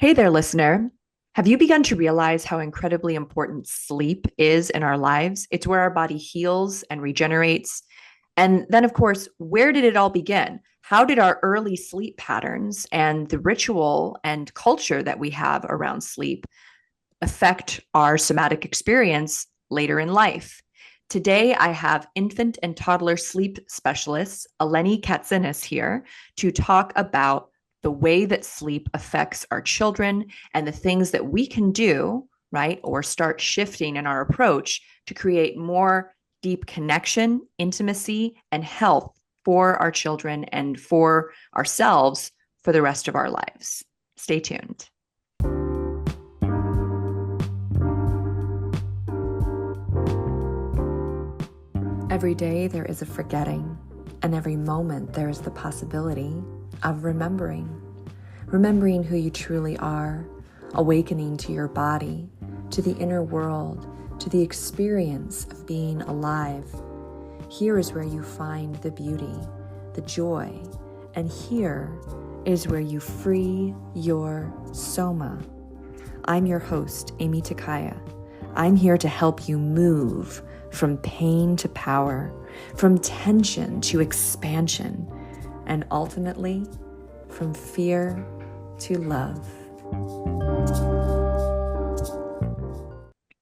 Hey there, listener. Have you begun to realize how incredibly important sleep is in our lives? It's where our body heals and regenerates. And then, of course, where did it all begin? How did our early sleep patterns and the ritual and culture that we have around sleep affect our somatic experience later in life? Today, I have infant and toddler sleep specialist Aleni Katsinis here to talk about the way that sleep affects our children and the things that we can do, right, or start shifting in our approach to create more deep connection, intimacy, and health for our children and for ourselves for the rest of our lives. Stay tuned. Every day there is a forgetting, and every moment there is the possibility of remembering who you truly are, awakening to your body, to the inner world, to the experience of being alive. Here is where you find the beauty, the joy, and here is where you free your soma. I'm your host, Aimee. I'm here to help you move from pain to power, from tension to expansion, and ultimately from fear to love.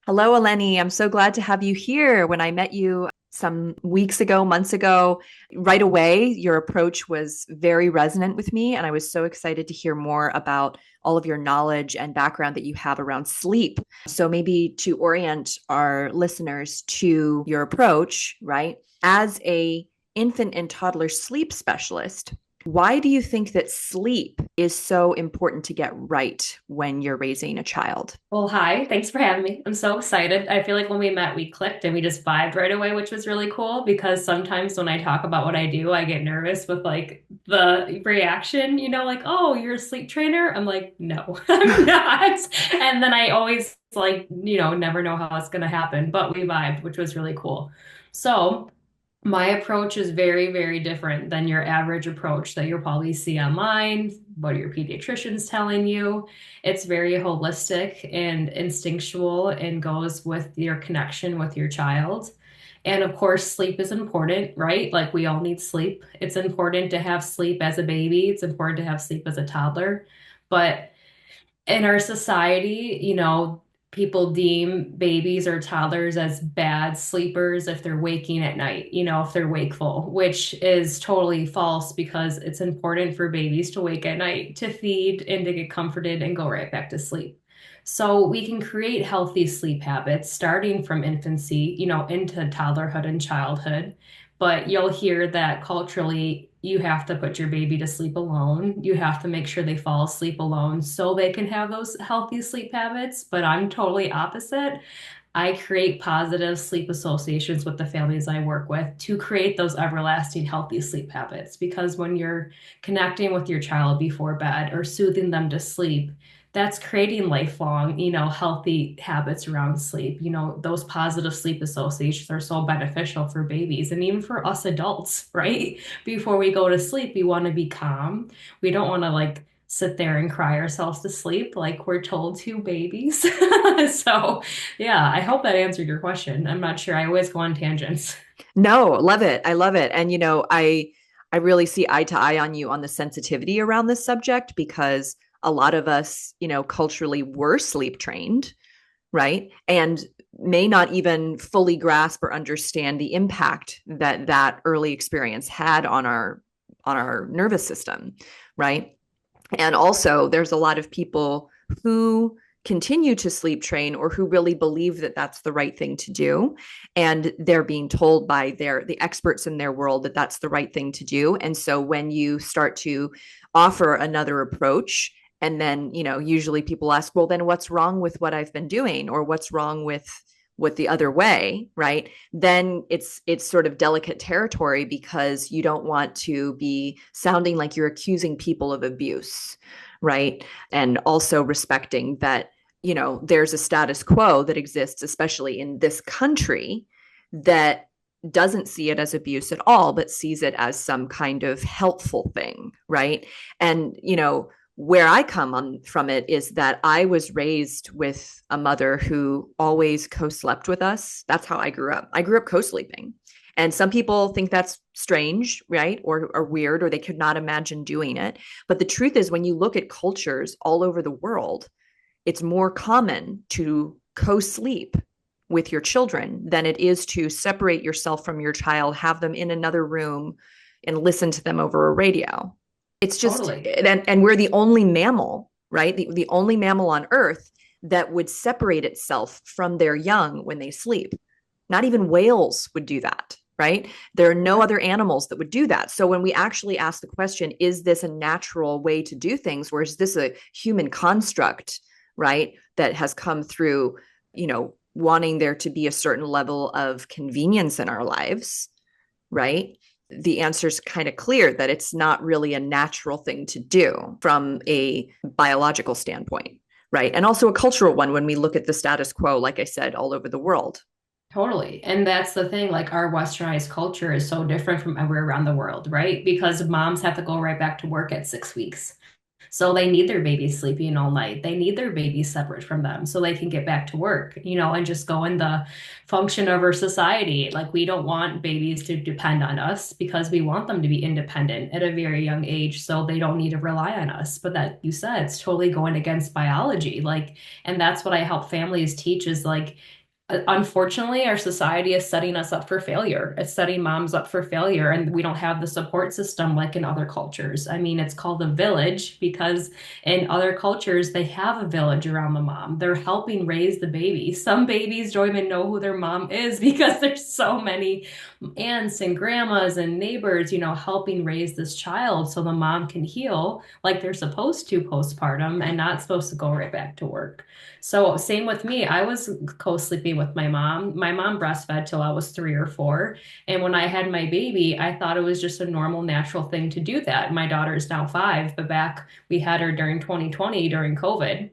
Hello, Aleni. I'm so glad to have you here. When I met you some weeks ago, months ago, right away, your approach was very resonant with me. And I was so excited to hear more about all of your knowledge and background that you have around sleep. So maybe to orient our listeners to your approach, right? As a infant and toddler sleep specialist, why do you think that sleep is so important to get right when you're raising a child? Well, hi. Thanks for having me. I'm so excited. I feel like when we met, we clicked and we just vibed right away, which was really cool because sometimes when I talk about what I do, I get nervous with like the reaction, like, oh, you're a sleep trainer? I'm like, no, I'm not. And then I always like, never know how it's going to happen, but we vibed, which was really cool. So, my approach is very, very different than your average approach that you'll probably see online, what your pediatrician's telling you. It's very holistic and instinctual and goes with your connection with your child. And of course, sleep is important, right? Like we all need sleep. It's important to have sleep as a baby, it's important to have sleep as a toddler. But in our society, people deem babies or toddlers as bad sleepers if they're waking at night, if they're wakeful, which is totally false because it's important for babies to wake at night to feed and to get comforted and go right back to sleep. So we can create healthy sleep habits starting from infancy, into toddlerhood and childhood. But you'll hear that culturally, you have to put your baby to sleep alone. You have to make sure they fall asleep alone so they can have those healthy sleep habits. But I'm totally opposite. I create positive sleep associations with the families I work with to create those everlasting healthy sleep habits. Because when you're connecting with your child before bed or soothing them to sleep, that's creating lifelong, healthy habits around sleep. Those positive sleep associations are so beneficial for babies and even for us adults, right? Before we go to sleep, we want to be calm. We don't want to like sit there and cry ourselves to sleep like we're told to babies. So, yeah, I hope that answered your question. I'm not sure. I always go on tangents. No, love it. I love it. And I really see eye to eye on you on the sensitivity around this subject because a lot of us, culturally were sleep trained, right? And may not even fully grasp or understand the impact that that early experience had on our nervous system, right? And also there's a lot of people who continue to sleep train or who really believe that that's the right thing to do, and they're being told by the experts in their world that that's the right thing to do. And so when you start to offer another approach, and then usually people ask, well, then what's wrong with what I've been doing, or what's wrong with the other way, right? Then it's sort of delicate territory because you don't want to be sounding like you're accusing people of abuse, right? And also respecting that there's a status quo that exists, especially in this country, that doesn't see it as abuse at all, but sees it as some kind of helpful thing, right? And Where I come on from it is that I was raised with a mother who always co-slept with us. That's how I grew up. I grew up co-sleeping. And some people think that's strange, right? Or weird, or they could not imagine doing it. But the truth is, when you look at cultures all over the world, it's more common to co-sleep with your children than it is to separate yourself from your child, have them in another room and listen to them over a radio. It's just, Totally. and we're the only mammal, right? The only mammal on earth that would separate itself from their young when they sleep. Not even whales would do that, right? There are no other animals that would do that. So when we actually ask the question, is this a natural way to do things, or is this a human construct, right? That has come through, wanting there to be a certain level of convenience in our lives, right? The answer is kind of clear that it's not really a natural thing to do from a biological standpoint, right? And also a cultural one when we look at the status quo, like I said, all over the world. Totally. And that's the thing, like our westernized culture is so different from everywhere around the world, right? Because moms have to go right back to work at 6 weeks. So they need their babies sleeping all night. They need their babies separate from them so they can get back to work, and just go in the function of our society. Like we don't want babies to depend on us because we want them to be independent at a very young age so they don't need to rely on us. But that you said, it's totally going against biology. Like, and that's what I help families teach is like, unfortunately, our society is setting us up for failure. It's setting moms up for failure, and we don't have the support system like in other cultures. I mean, it's called a village because in other cultures, they have a village around the mom. They're helping raise the baby. Some babies don't even know who their mom is because there's so many aunts and grandmas and neighbors, helping raise this child so the mom can heal like they're supposed to postpartum and not supposed to go right back to work. So same with me. I was co-sleeping with my mom. My mom breastfed till I was 3 or 4. And when I had my baby, I thought it was just a normal, natural thing to do that. My daughter is now 5, but back we had her during 2020 during COVID.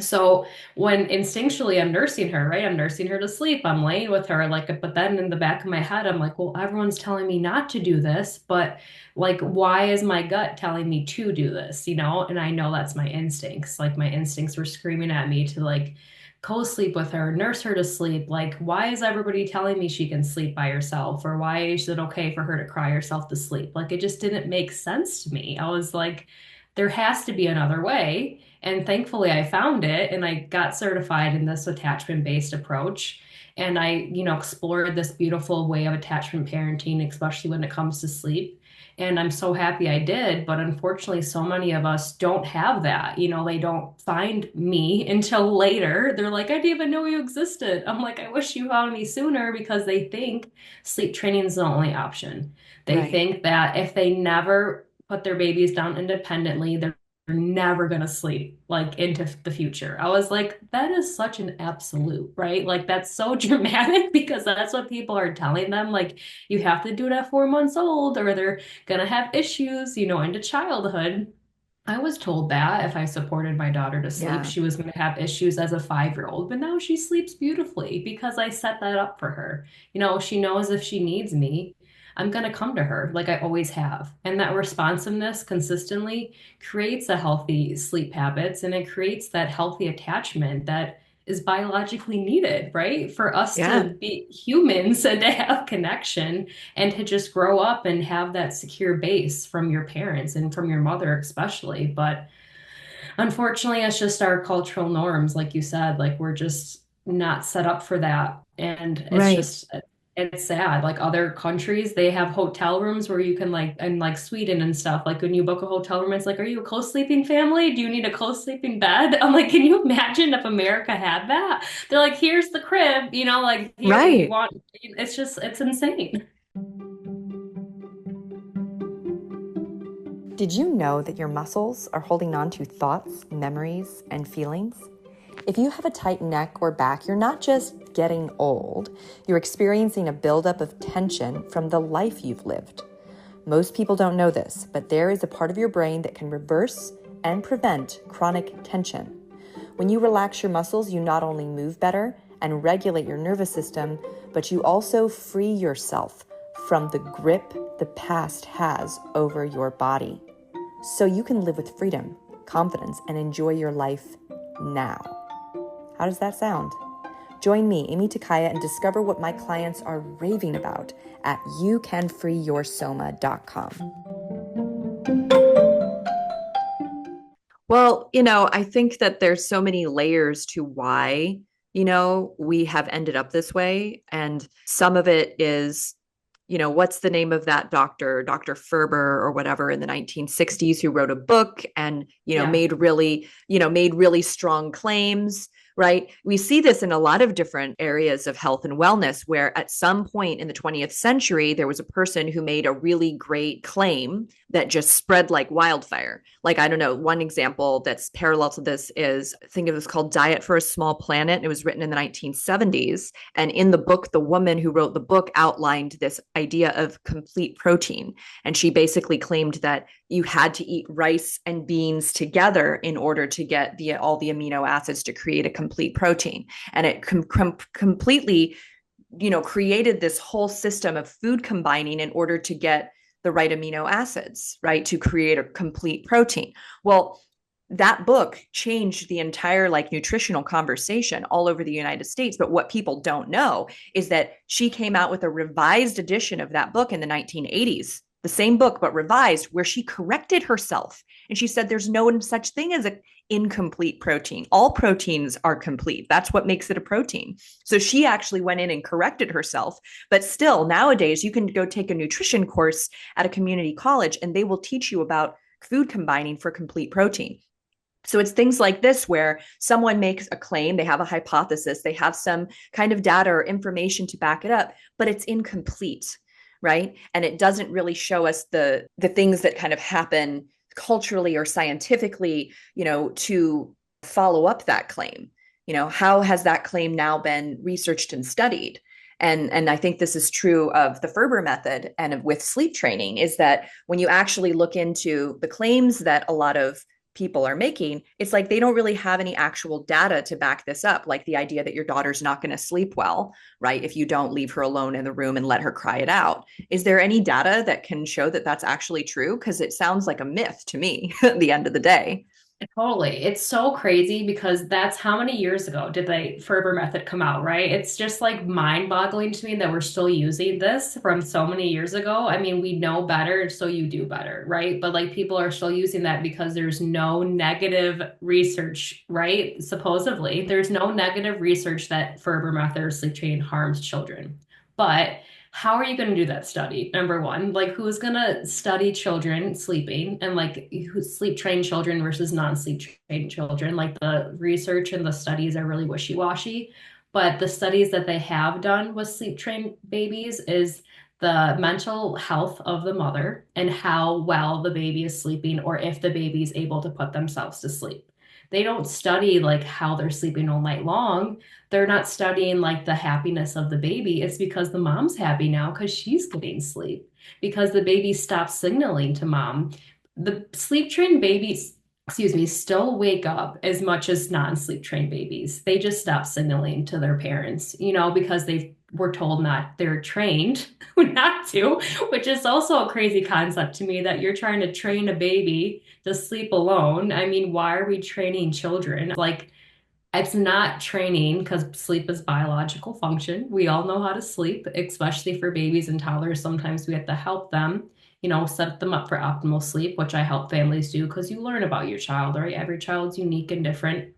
So when instinctually I'm nursing her, right? I'm nursing her to sleep. I'm laying with her, like, but then in the back of my head, I'm like, well, everyone's telling me not to do this, but like, why is my gut telling me to do this? And I know that's my instincts. Like my instincts were screaming at me to like co-sleep with her, nurse her to sleep. Like, why is everybody telling me she can sleep by herself? Or why is it okay for her to cry herself to sleep? Like, it just didn't make sense to me. I was like, there has to be another way. And thankfully, I found it and I got certified in this attachment based approach. And I, explored this beautiful way of attachment parenting, especially when it comes to sleep. And I'm so happy I did. But unfortunately, so many of us don't have that. They don't find me until later. They're like, I didn't even know you existed. I'm like, I wish you found me sooner because they think sleep training is the only option. They Right. think that if they never put their babies down independently, they're never going to sleep like into the future. I was like, that is such an absolute, right? Like that's so dramatic because that's what people are telling them. Like you have to do it at 4 months old or they're going to have issues, into childhood. I was told that if I supported my daughter to sleep, Yeah. she was going to have issues as a 5-year-old, but now she sleeps beautifully because I set that up for her. She knows if she needs me, I'm going to come to her like I always have. And that responsiveness consistently creates a healthy sleep habits and it creates that healthy attachment that is biologically needed, right? For us Yeah. to be humans and to have connection and to just grow up and have that secure base from your parents and from your mother, especially. But unfortunately, it's just our cultural norms, like you said, like we're just not set up for that. And Right. it's sad. Like other countries, they have hotel rooms where you can like, and like Sweden and stuff, like when you book a hotel room, it's like, are you a co-sleeping family? Do you need a co-sleeping bed? I'm like, can you imagine if America had that? They're like, here's the crib, like here you Right. want, it's insane. Did you know that your muscles are holding on to thoughts, memories, and feelings? If you have a tight neck or back, you're not just getting old, you're experiencing a buildup of tension from the life you've lived. Most people don't know this, but there is a part of your brain that can reverse and prevent chronic tension. When you relax your muscles, you not only move better and regulate your nervous system, but you also free yourself from the grip the past has over your body, so you can live with freedom. confidence, and enjoy your life now. How does that sound? Join me, Aimee Takaya, and discover what my clients are raving about at youcanfreeyoursoma.com. Well, I think that there's so many layers to why, we have ended up this way. And some of it is, what's the name of that doctor, Dr. Ferber or whatever in the 1960s, who wrote a book and, Yeah. made really strong claims, right? We see this in a lot of different areas of health and wellness, where at some point in the 20th century, there was a person who made a really great claim that just spread like wildfire. Like, I don't know, one example that's parallel to this is, I think it was called Diet for a Small Planet. And it was written in the 1970s. And in the book, the woman who wrote the book outlined this idea of complete protein. And she basically claimed that you had to eat rice and beans together in order to get all the amino acids to create a complete protein. And it completely, created this whole system of food combining in order to get the right amino acids, right, to create a complete protein. Well, that book changed the entire nutritional conversation all over the United States. But what people don't know is that she came out with a revised edition of that book in the 1980s, the same book, but revised, where she corrected herself. And she said, there's no such thing as an incomplete protein. All proteins are complete. That's what makes it a protein. So she actually went in and corrected herself. But still, nowadays, you can go take a nutrition course at a community college and they will teach you about food combining for complete protein. So it's things like this where someone makes a claim, they have a hypothesis, they have some kind of data or information to back it up, but it's incomplete, right? And it doesn't really show us the things that kind of happen culturally or scientifically, to follow up that claim. How has that claim now been researched and studied? And I think this is true of the Ferber method and with sleep training, is that when you actually look into the claims that a lot of people are making, it's like they don't really have any actual data to back this up, like the idea that your daughter's not going to sleep well, right, if you don't leave her alone in the room and let her cry it out. Is there any data that can show that that's actually true? Because it sounds like a myth to me at the end of the day. Totally. It's so crazy because that's how many years ago did the Ferber method come out, right? It's just like mind-boggling to me that we're still using this from so many years ago. I mean, we know better, so you do better, right? But people are still using that because there's no negative research, right? Supposedly, there's no negative research that Ferber method or sleep training harms children. But how are you going to do that study? Number one, who's going to study children sleeping and who sleep trained children versus non-sleep trained children? The research and the studies are really wishy-washy, but the studies that they have done with sleep trained babies is the mental health of the mother and how well the baby is sleeping or if the baby is able to put themselves to sleep. They don't study how they're sleeping all night long. They're not studying the happiness of the baby. It's because the mom's happy now because she's getting sleep, because the baby stops signaling to mom. The sleep trained babies, excuse me, still wake up as much as non-sleep trained babies. They just stop signaling to their parents, because they were told not, they're trained not to, which is also a crazy concept to me that you're trying to train a baby to sleep alone. I mean, why are we training children? It's not training because sleep is biological function. We all know how to sleep, especially for babies and toddlers. Sometimes we have to help them, set them up for optimal sleep, which I help families do because you learn about your child, right? Every child's unique and different.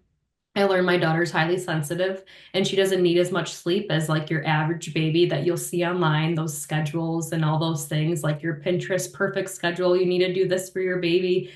I learned my daughter's highly sensitive and she doesn't need as much sleep as your average baby that you'll see online, those schedules and all those things, like your Pinterest perfect schedule. You need to do this for your baby.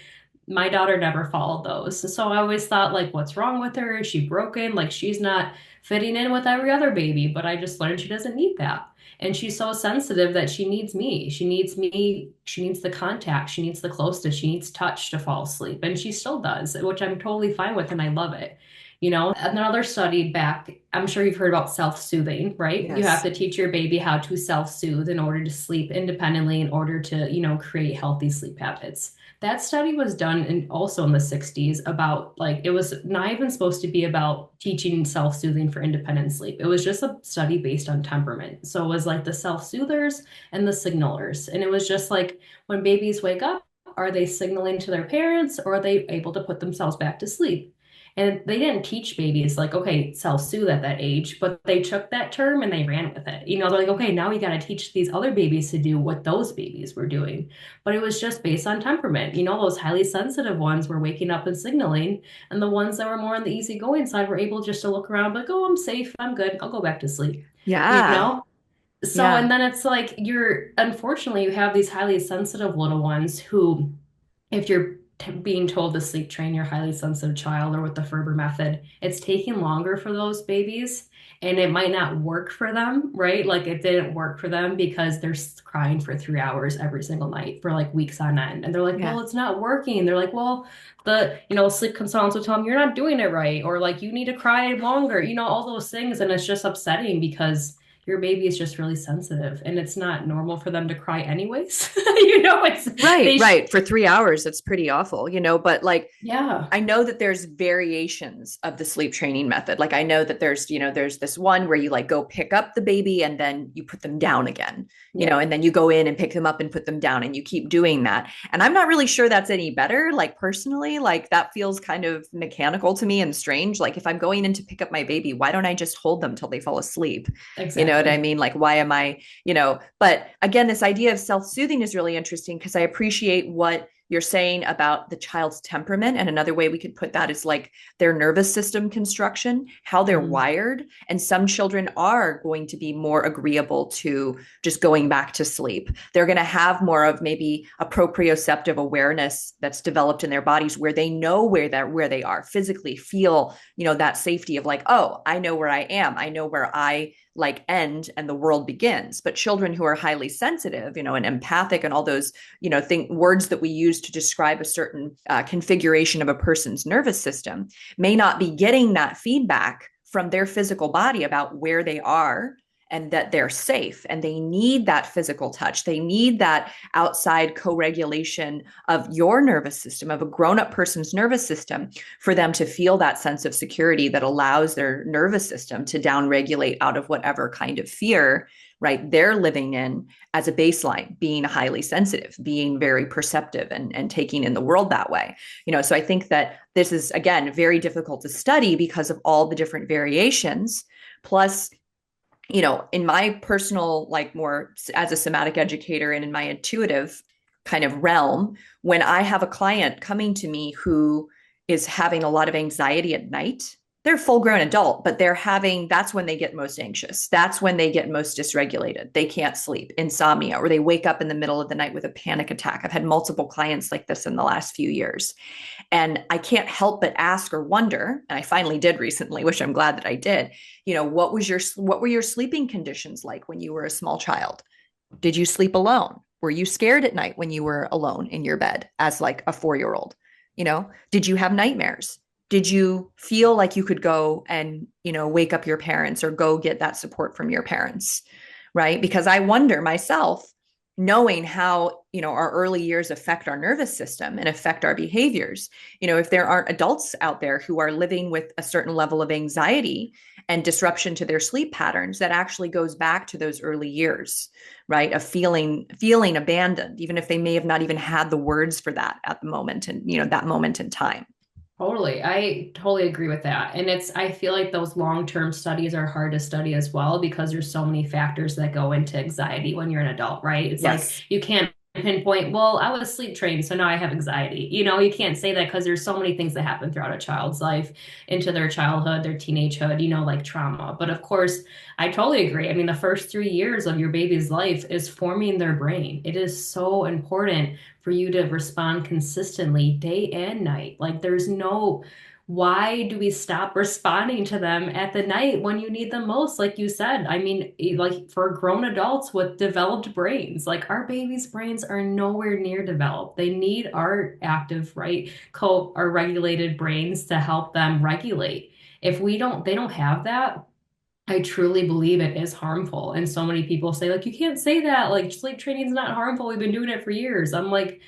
My daughter never followed those. So I always thought, what's wrong with her? Is she broken? She's not fitting in with every other baby. But I just learned she doesn't need that. And she's so sensitive that she needs me. She needs me. She needs the contact. She needs the closeness. She needs touch to fall asleep. And she still does, which I'm totally fine with. And I love it. Another study back, I'm sure you've heard about self-soothing, right? Yes. You have to teach your baby how to self-soothe in order to sleep independently, in order to, create healthy sleep habits. That study was done also in the 60s about it was not even supposed to be about teaching self-soothing for independent sleep. It was just a study based on temperament. So it was the self-soothers and the signalers. And it was just when babies wake up, Are they signaling to their parents, or are they able to put themselves back to sleep? And they didn't teach babies like, okay, self-soothe at that age, but they took that term and they ran with it. They're like, okay, now we got to teach these other babies to do what those babies were doing. But it was just based on temperament. Those highly sensitive ones were waking up and signaling, and the ones that were more on the easygoing side were able just to look around like, oh, I'm safe, I'm good, I'll go back to sleep. You Yeah. know? So, Yeah. and then it's like unfortunately, you have these highly sensitive little ones who, if you're being told to sleep train your highly sensitive child or with the Ferber method, it's taking longer for those babies and it might not work for them, right? Like it didn't work for them because they're crying for 3 hours every single night for like weeks on end. And they're like, Yeah. well, it's not working. They're like, well, sleep consultants will tell them you're not doing it right. Or like, you need to cry longer, all those things. And it's just upsetting because your baby is just really sensitive and it's not normal for them to cry anyways. It's Right, they right. For 3 hours, that's pretty awful, but like yeah. I know that there's variations of the sleep training method. Like I know that there's this one where you like go pick up the baby and then you put them down again, Yeah. and then you go in and pick them up and put them down and you keep doing that. And I'm not really sure that's any better. Like personally, like that feels kind of mechanical to me and strange. Like if I'm going in to pick up my baby, why don't I just hold them till they fall asleep? You know what I Exactly. mean? Like why am I, but again, this idea of self-soothing is really interesting because I appreciate what you're saying about the child's temperament. And another way we could put that is like their nervous system construction, how they're Mhm. wired. And some children are going to be more agreeable to just going back to sleep. They're going to have more of maybe a proprioceptive awareness that's developed in their bodies where they know where they are physically, feel, that safety of like, oh, I know where I am. I know where I like end and the world begins. But children who are highly sensitive, and empathic and all those, think words that we use to describe a certain configuration of a person's nervous system may not be getting that feedback from their physical body about where they are and that they're safe, and they need that physical touch. They need that outside co-regulation of your nervous system, of a grown-up person's nervous system, for them to feel that sense of security that allows their nervous system to downregulate out of whatever kind of fear, right, they're living in as a baseline, being highly sensitive, being very perceptive, and taking in the world that way. So I think that this is, again, very difficult to study because of all the different variations. Plus, in my personal, like more as a somatic educator and in my intuitive kind of realm, when I have a client coming to me who is having a lot of anxiety at night, they're full grown adult, but that's when they get most anxious. That's when they get most dysregulated. They can't sleep, insomnia, or they wake up in the middle of the night with a panic attack. I've had multiple clients like this in the last few years. And I can't help but ask or wonder, and I finally did recently, which I'm glad that I did, what were your sleeping conditions like when you were a small child? Did you sleep alone? Were you scared at night when you were alone in your bed as like a 4-year old? Did you have nightmares? Did you feel like you could go and, wake up your parents or go get that support from your parents? Right? Because I wonder myself, knowing how, our early years affect our nervous system and affect our behaviors, if there aren't adults out there who are living with a certain level of anxiety and disruption to their sleep patterns, that actually goes back to those early years, right, of feeling abandoned, even if they may have not even had the words for that at the moment, and that moment in time. Totally. I totally agree with that. And I feel like those long-term studies are hard to study as well because there's so many factors that go into anxiety when you're an adult, right? It's like Yes. you can't pinpoint, well, I was sleep trained, so now I have anxiety. You can't say that because there's so many things that happen throughout a child's life into their childhood, their teenagehood, like trauma. But of course, I totally agree. I mean, the first 3 years of your baby's life is forming their brain. It is so important for you to respond consistently day and night. Like why do we stop responding to them at the night when you need them most? Like you said, I mean, like for grown adults with developed brains, like our babies' brains are nowhere near developed. They need our active, right, our regulated brains to help them regulate. If they don't have that. I truly believe it is harmful. And so many people say, like, you can't say that. Like, sleep training is not harmful. We've been doing it for years. I'm like,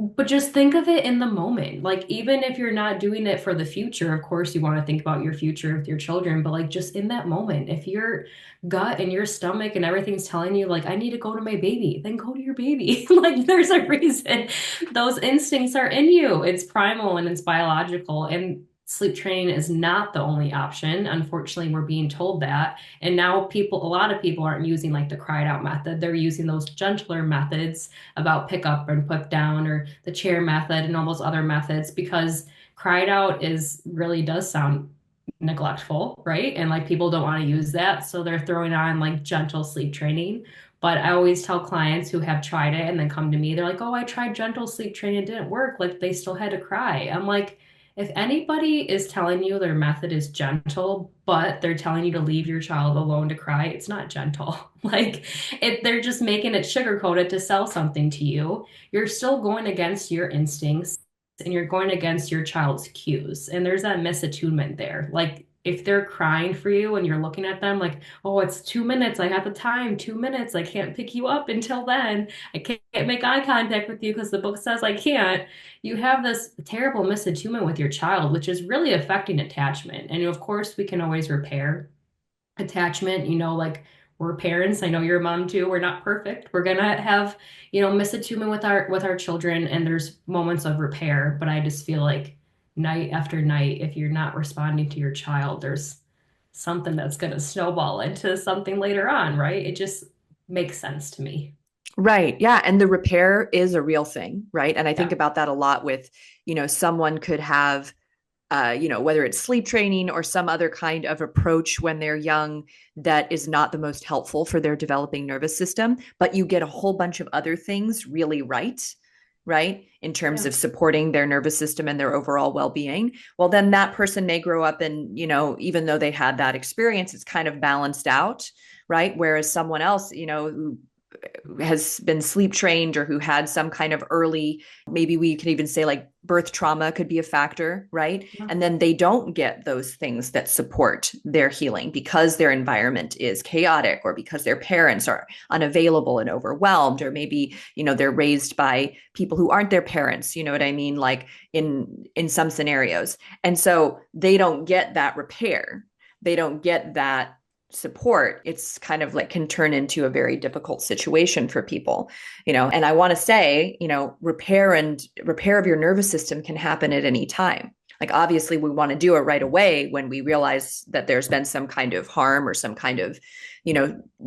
But just think of it in the moment. Like, even if you're not doing it for the future, of course, you want to think about your future with your children, but like, just in that moment, if your gut and your stomach and everything's telling you, like, I need to go to my baby, then go to your baby. Like, there's a reason those instincts are in you. It's primal and it's biological. And sleep training is not the only option. Unfortunately, we're being told that. And now a lot of people aren't using like the cried out method. They're using those gentler methods about pick up and put down or the chair method and all those other methods because cried out is really does sound neglectful, right? And like people don't want to use that. So they're throwing on like gentle sleep training. But I always tell clients who have tried it and then come to me, they're like, oh, I tried gentle sleep training, it didn't work. Like they still had to cry. I'm like, if anybody is telling you their method is gentle, but they're telling you to leave your child alone to cry, it's not gentle. Like they're just making it sugar-coated to sell something to you. You're still going against your instincts and you're going against your child's cues. And there's that misattunement there. Like if they're crying for you and you're looking at them like, oh, it's 2 minutes. I have the time, 2 minutes. I can't pick you up until then. I can't make eye contact with you because the book says I can't. You have this terrible misattunement with your child, which is really affecting attachment. And of course, we can always repair attachment, like we're parents. I know you're a mom too. We're not perfect. We're gonna have, misattunement with our children, and there's moments of repair. But I just feel like night after night, if you're not responding to your child, there's something that's gonna snowball into something later on, right? It just makes sense to me. Right. Yeah. And the repair is a real thing. Right. And I think Yeah. about that a lot with, someone could have, whether it's sleep training or some other kind of approach when they're young that is not the most helpful for their developing nervous system, but you get a whole bunch of other things really right. Right. In terms Yeah. of supporting their nervous system and their overall well being. Well, then that person may grow up and, even though they had that experience, it's kind of balanced out. Right. Whereas someone else, who has been sleep trained or who had some kind of early, maybe we could even say like birth trauma could be a factor, right? Yeah. And then they don't get those things that support their healing because their environment is chaotic or because their parents are unavailable and overwhelmed, or maybe, they're raised by people who aren't their parents, you know what I mean? Like in some scenarios. And so they don't get that repair. They don't get that support. It's kind of like can turn into a very difficult situation for people, and I want to say, repair of your nervous system can happen at any time. Like obviously we want to do it right away when we realize that there's been some kind of harm or some kind of,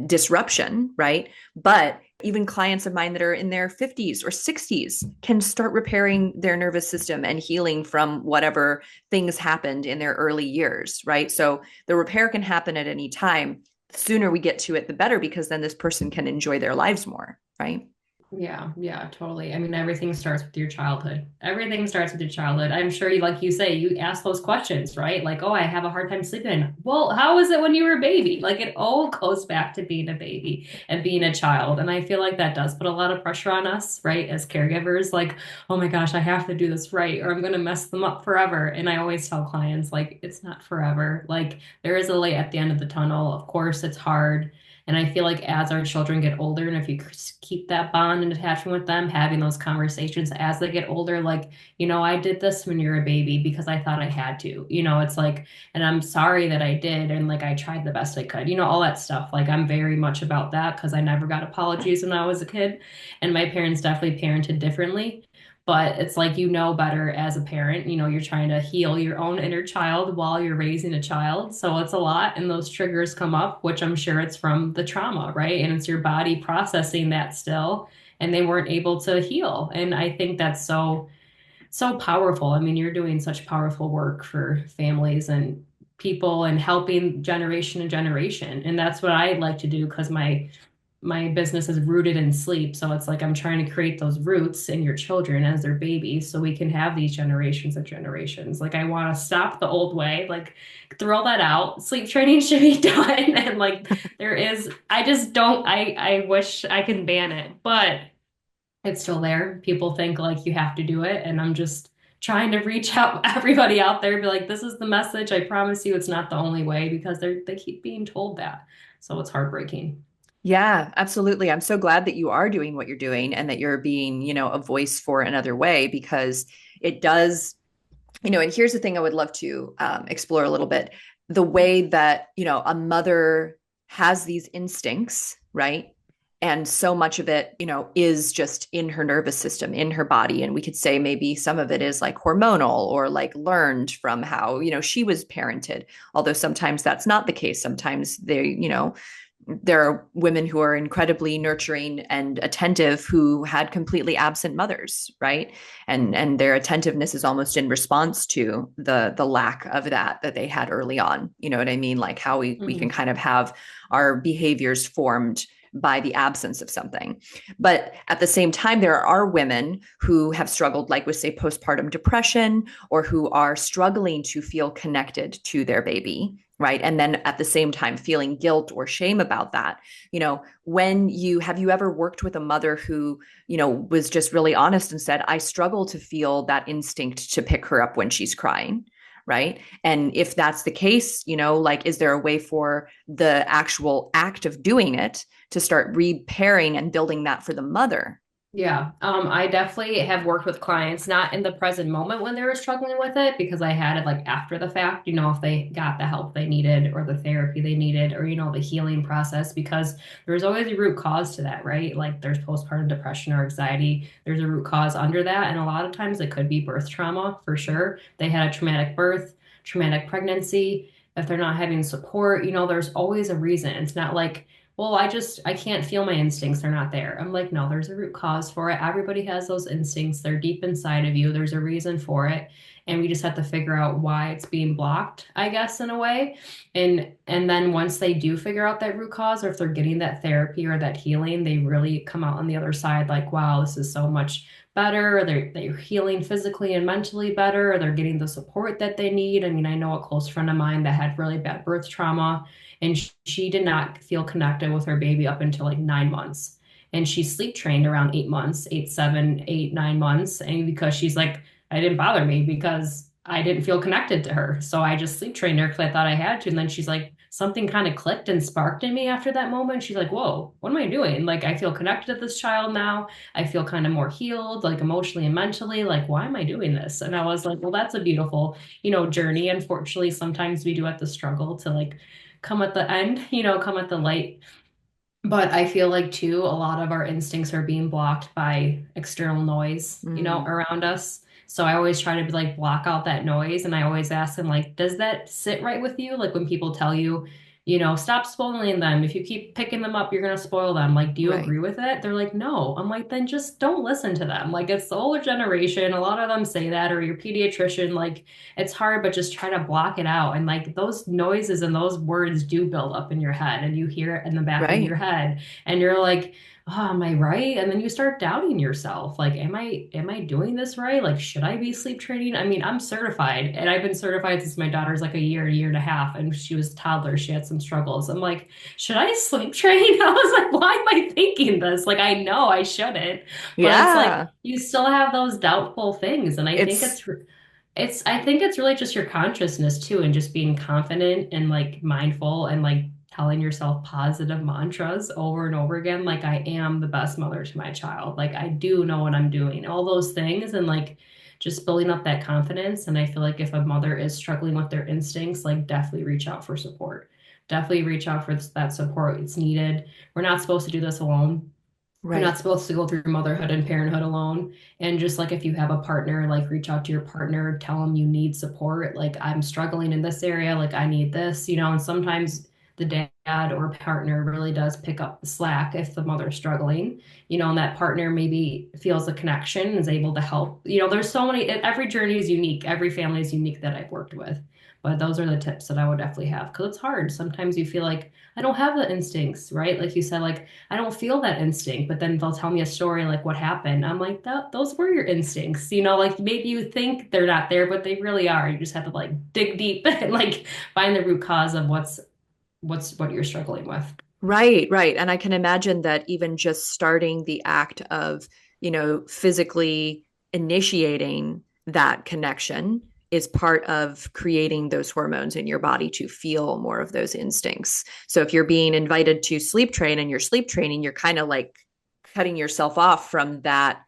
disruption, right? But even clients of mine that are in their 50s or 60s can start repairing their nervous system and healing from whatever things happened in their early years, right? So the repair can happen at any time. The sooner we get to it, the better, because then this person can enjoy their lives more, right? Yeah, yeah, totally. I mean, everything starts with your childhood. Everything starts with your childhood. I'm sure you, like you say, you ask those questions, right? Like, oh, I have a hard time sleeping. Well, how was it when you were a baby? Like, it all goes back to being a baby and being a child. And I feel like that does put a lot of pressure on us, right? As caregivers, like, oh my gosh, I have to do this right, or I'm going to mess them up forever. And I always tell clients, like, it's not forever. Like, there is a light at the end of the tunnel. Of course, it's hard. And I feel like as our children get older, and if you keep that bond and attachment with them, having those conversations as they get older, like, I did this when you're a baby because I thought I had to, it's like, and I'm sorry that I did. And like, I tried the best I could, all that stuff. Like, I'm very much about that because I never got apologies when I was a kid. And my parents definitely parented differently. But it's like, better as a parent, you're trying to heal your own inner child while you're raising a child. So it's a lot. And those triggers come up, which I'm sure it's from the trauma, right? And it's your body processing that still. And they weren't able to heal. And I think that's so, so powerful. I mean, you're doing such powerful work for families and people and helping generation and generation. And that's what I like to do because my business is rooted in sleep. So it's like I'm trying to create those roots in your children as their babies so we can have these generations of generations. Like I want to stop the old way, like throw that out. Sleep training should be done. And like I just don't, I wish I could ban it, but it's still there. People think like you have to do it. And I'm just trying to reach out everybody out there, be like, this is the message. I promise you it's not the only way because they keep being told that. So it's heartbreaking. Yeah, absolutely. I'm so glad that you are doing what you're doing and that you're being, a voice for another way because it does, and here's the thing I would love to explore a little bit the way that, a mother has these instincts, right? And so much of it, is just in her nervous system, in her body. And we could say maybe some of it is like hormonal or like learned from how, she was parented. Although sometimes that's not the case. Sometimes they, there are women who are incredibly nurturing and attentive who had completely absent mothers, right? And their attentiveness is almost in response to the lack of that they had early on. You know what I mean? Like how we can Mhm. kind of have our behaviors formed by the absence of something. But at the same time, there are women who have struggled, like with, say, postpartum depression, or who are struggling to feel connected to their baby, right? And then at the same time, feeling guilt or shame about that. When have you ever worked with a mother who, was just really honest and said, I struggle to feel that instinct to pick her up when she's crying? Right. And if that's the case, like, is there a way for the actual act of doing it to start repairing and building that for the mother? Yeah, I definitely have worked with clients, not in the present moment when they were struggling with it, because I had it like after the fact, if they got the help they needed or the therapy they needed or, the healing process, because there's always a root cause to that, right? Like there's postpartum depression or anxiety, there's a root cause under that. And a lot of times it could be birth trauma for sure. They had a traumatic birth, traumatic pregnancy. If they're not having support, there's always a reason. It's not like, well, I can't feel my instincts. They're not there. I'm like, no, there's a root cause for it. Everybody has those instincts. They're deep inside of you. There's a reason for it. And we just have to figure out why it's being blocked, I guess, in a way. And then once they do figure out that root cause, or if they're getting that therapy or that healing, they really come out on the other side like, wow, this is so much better. Or they're healing physically and mentally better, or they're getting the support that they need. I mean, I know a close friend of mine that had really bad birth trauma, and she did not feel connected with her baby up until like 9 months. And she sleep trained around 8 months, 8, 7, 8, 9 months. And because she's like, I didn't bother me because I didn't feel connected to her. So I just sleep trained her because I thought I had to. And then she's like, something kind of clicked and sparked in me after that moment. She's like, whoa, what am I doing? Like, I feel connected to this child now. I feel kind of more healed, like emotionally and mentally. Like, why am I doing this? And I was like, well, that's a beautiful, journey. Unfortunately, sometimes we do have to struggle to like come at the end, come at the light. But I feel like too, a lot of our instincts are being blocked by external noise, Mm, around us. So I always try to be like block out that noise. And I always ask them like, does that sit right with you? Like when people tell you, stop spoiling them. If you keep picking them up, you're gonna spoil them. Like, do you right. agree with it? They're like, no. I'm like, then just don't listen to them. Like it's the older generation. A lot of them say that, or your pediatrician, like it's hard, but just try to block it out. And like those noises and those words do build up in your head, and you hear it in the back of your Right. head, and you're like, oh, am I right? And then you start doubting yourself. Like, am I doing this right? Like, should I be sleep training? I mean, I'm certified, and I've been certified since my daughter's like a year and a half, and she was a toddler. She had some struggles. I'm like, should I sleep train? I was like, why am I thinking this? Like, I know I shouldn't, but it's like Yeah. you still have those doubtful things. And I think It's I think it's really just your consciousness too, and just being confident and like mindful and like telling yourself positive mantras over and over again. Like, I am the best mother to my child. Like, I do know what I'm doing, all those things. And like, just building up that confidence. And I feel like if a mother is struggling with their instincts, like, definitely reach out for support. Definitely reach out for that support. It's needed. We're not supposed to do this alone. We're not right. supposed to go through motherhood and parenthood alone. And just like if you have a partner, like reach out to your partner, tell them you need support. Like, I'm struggling in this area, like I need this, and sometimes the dad or partner really does pick up the slack if the mother's struggling, and that partner maybe feels a connection, is able to help. There's so many, every journey is unique, every family is unique that I've worked with. But those are the tips that I would definitely have, because it's hard. Sometimes you feel like I don't have the instincts, right? Like you said, like I don't feel that instinct, but then they'll tell me a story like what happened. I'm like, those were your instincts, like maybe you think they're not there, but they really are. You just have to like dig deep and like find the root cause of what you're struggling with. Right, right. And I can imagine that even just starting the act of, physically initiating that connection is part of creating those hormones in your body to feel more of those instincts. So if you're being invited to sleep train and you're sleep training, you're kind of like cutting yourself off from that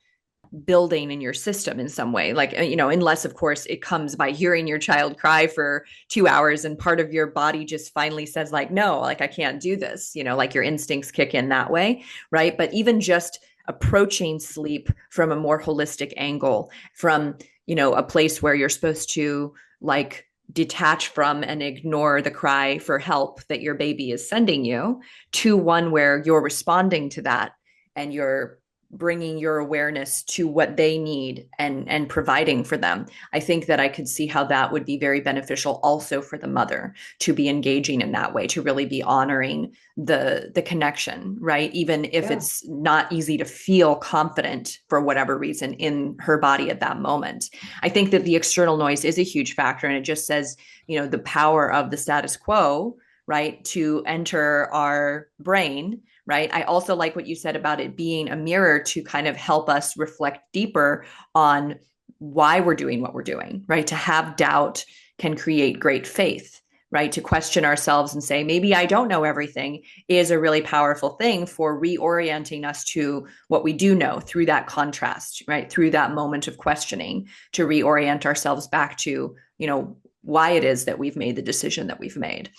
building in your system in some way, like, unless of course it comes by hearing your child cry for 2 hours and part of your body just finally says like, no, like I can't do this, like your instincts kick in that way, right? But even just approaching sleep from a more holistic angle, from a place where you're supposed to like detach from and ignore the cry for help that your baby is sending you, to one where you're responding to that and you're bringing your awareness to what they need and providing for them. I think that I could see how that would be very beneficial also for the mother to be engaging in that way, to really be honoring the connection, right? Even if it's not easy to feel confident for whatever reason in her body at that moment. I think that the external noise is a huge factor, and it just says, the power of the status quo, right, to enter our brain. Right. I also like what you said about it being a mirror to kind of help us reflect deeper on why we're doing what we're doing. Right. To have doubt can create great faith. Right. To question ourselves and say, maybe I don't know everything, is a really powerful thing for reorienting us to what we do know through that contrast. Right. Through that moment of questioning, to reorient ourselves back to, why it is that we've made the decision that we've made.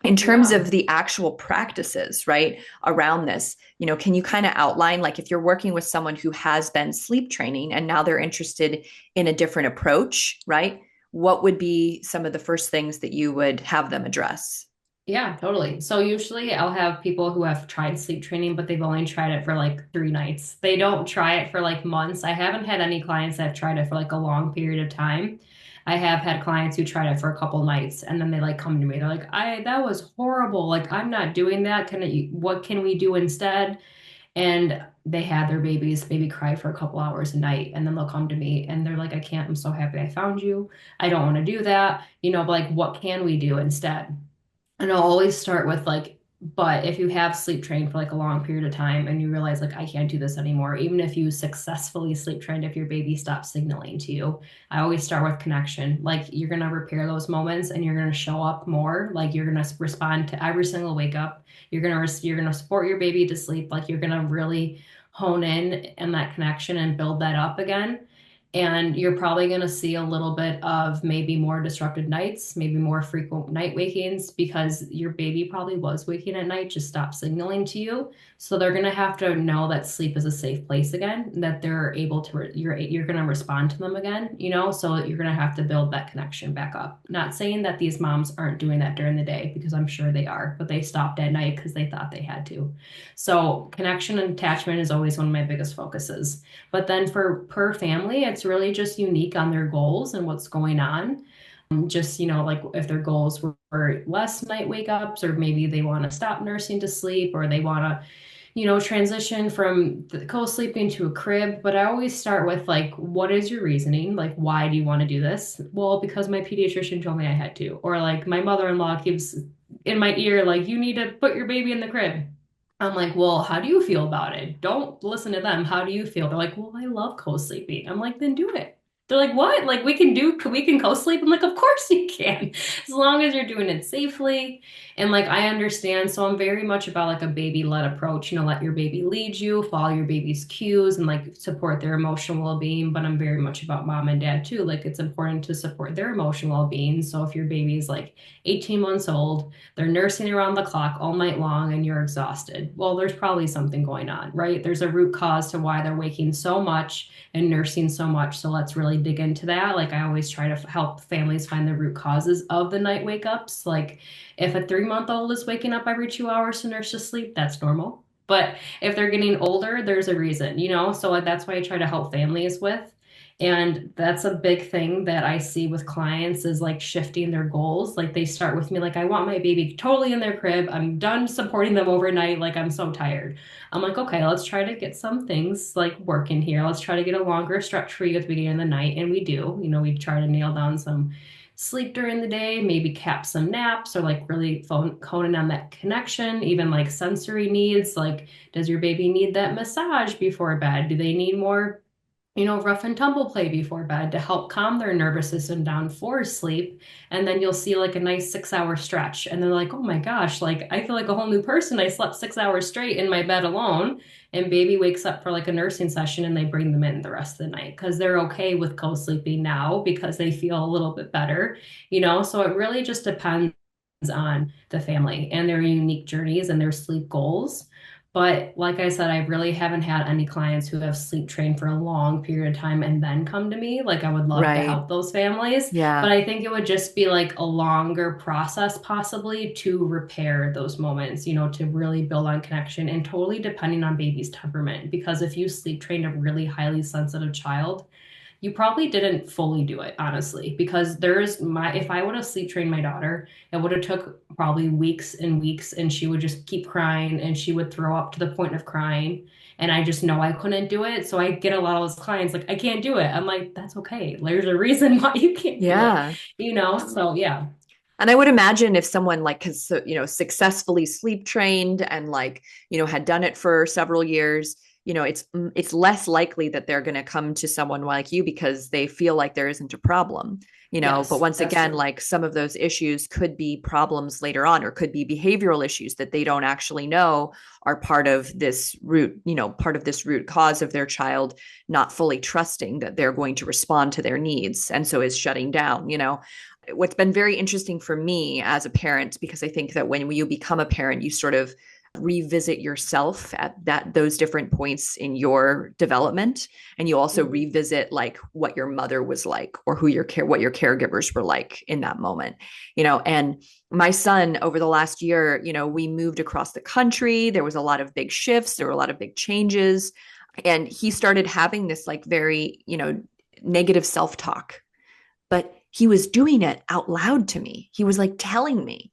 In terms of the actual practices, right, around this, can you kind of outline, like if you're working with someone who has been sleep training and now they're interested in a different approach, right? What would be some of the first things that you would have them address? Yeah, totally. So usually I'll have people who have tried sleep training, but they've only tried it for like 3 nights. They don't try it for like months. I haven't had any clients that have tried it for like a long period of time. I have had clients who tried it for a couple nights and then they like come to me. They're like, that was horrible. Like, I'm not doing that. What can we do instead? And they had their babies maybe cry for a couple hours a night. And then they'll come to me and they're like, I can't, I'm so happy I found you. I don't want to do that. But like, what can we do instead? And I'll always start with like, but if you have sleep trained for like a long period of time and you realize like I can't do this anymore, even if you successfully sleep trained, if your baby stops signaling to you, I always start with connection. Like you're gonna repair those moments and you're gonna show up more. Like you're gonna respond to every single wake up. You're gonna support your baby to sleep. Like you're gonna really hone in that connection and build that up again. And you're probably going to see a little bit of maybe more disrupted nights, maybe more frequent night wakings, because your baby probably was waking at night, just stopped signaling to you. So they're going to have to know that sleep is a safe place again, that they're able to, you're going to respond to them again, so you're going to have to build that connection back up. Not saying that these moms aren't doing that during the day, because I'm sure they are, but they stopped at night because they thought they had to. So connection and attachment is always one of my biggest focuses. But then for per family, it's really just unique on their goals and what's going on. Just, like if their goals were less night wake ups, or maybe they want to stop nursing to sleep, or they want to, transition from the co-sleeping to a crib. But I always start with like, what is your reasoning? Like, why do you want to do this? Well, because my pediatrician told me I had to. Or like my mother-in-law keeps in my ear, like, you need to put your baby in the crib. I'm like, well, how do you feel about it? Don't listen to them. How do you feel? They're like, well, I love co-sleeping. I'm like, then do it. They're like, what? Like, we can co-sleep? I'm like, of course you can, as long as you're doing it safely. And like, I understand. So I'm very much about like a baby-led approach, let your baby lead you, follow your baby's cues, and like support their emotional well-being. But I'm very much about mom and dad too. Like, it's important to support their emotional well-being. So if your baby's like 18 months old, they're nursing around the clock all night long and you're exhausted, well, there's probably something going on, right? There's a root cause to why they're waking so much and nursing so much. So let's really dig into that. Like I always try to help families find the root causes of the night wake ups. Like if a 3-month-old is waking up every 2 hours to nurse to sleep, that's normal. But if they're getting older, there's a reason, So like, that's why I try to help families with. And that's a big thing that I see with clients, is like shifting their goals. Like they start with me, like, I want my baby totally in their crib. I'm done supporting them overnight. Like, I'm so tired. I'm like, okay, let's try to get some things like working here. Let's try to get a longer stretch for you at the beginning of the night. And we do, we try to nail down some sleep during the day, maybe cap some naps, or like really honing on that connection, even like sensory needs. Like, does your baby need that massage before bed? Do they need more rough and tumble play before bed to help calm their nervous system down for sleep. And then you'll see like a nice 6 hour stretch. And they're like, oh my gosh, like I feel like a whole new person. I slept 6 hours straight in my bed alone. And baby wakes up for like a nursing session and they bring them in the rest of the night because they're okay with co-sleeping now because they feel a little bit better, So it really just depends on the family and their unique journeys and their sleep goals. But like I said, I really haven't had any clients who have sleep trained for a long period of time and then come to me. Like I would love to Right. help those families, but Yeah. I think it would just be like a longer process possibly to repair those moments, to really build on connection and totally depending on baby's temperament. Because if you sleep trained a really highly sensitive child, you probably didn't fully do it, honestly, because if I would have sleep trained my daughter, it would have took probably weeks and weeks and she would just keep crying and she would throw up to the point of crying. And I just know I couldn't do it. So I get a lot of those clients like, I can't do it. I'm like, that's okay. There's a reason why you can't do it, Yeah. So yeah. And I would imagine if someone like has, successfully sleep trained and like, had done it for several years, it's less likely that they're going to come to someone like you because they feel like there isn't a problem, but Yes, once that's again, true. like some of those issues could be problems later on or could be behavioral issues that they don't actually know are part of this root cause of their child not fully trusting that they're going to respond to their needs and so is shutting down. What's been very interesting for me as a parent, because I think that when you become a parent, you sort of revisit yourself at those different points in your development, and you also Mhm. revisit like what your mother was like or what your caregivers were like in that moment. And my son, over the last year, we moved across the country. There was a lot of big shifts, there were a lot of big changes, and he started having this like very negative self-talk, but he was doing it out loud to me. He was like telling me,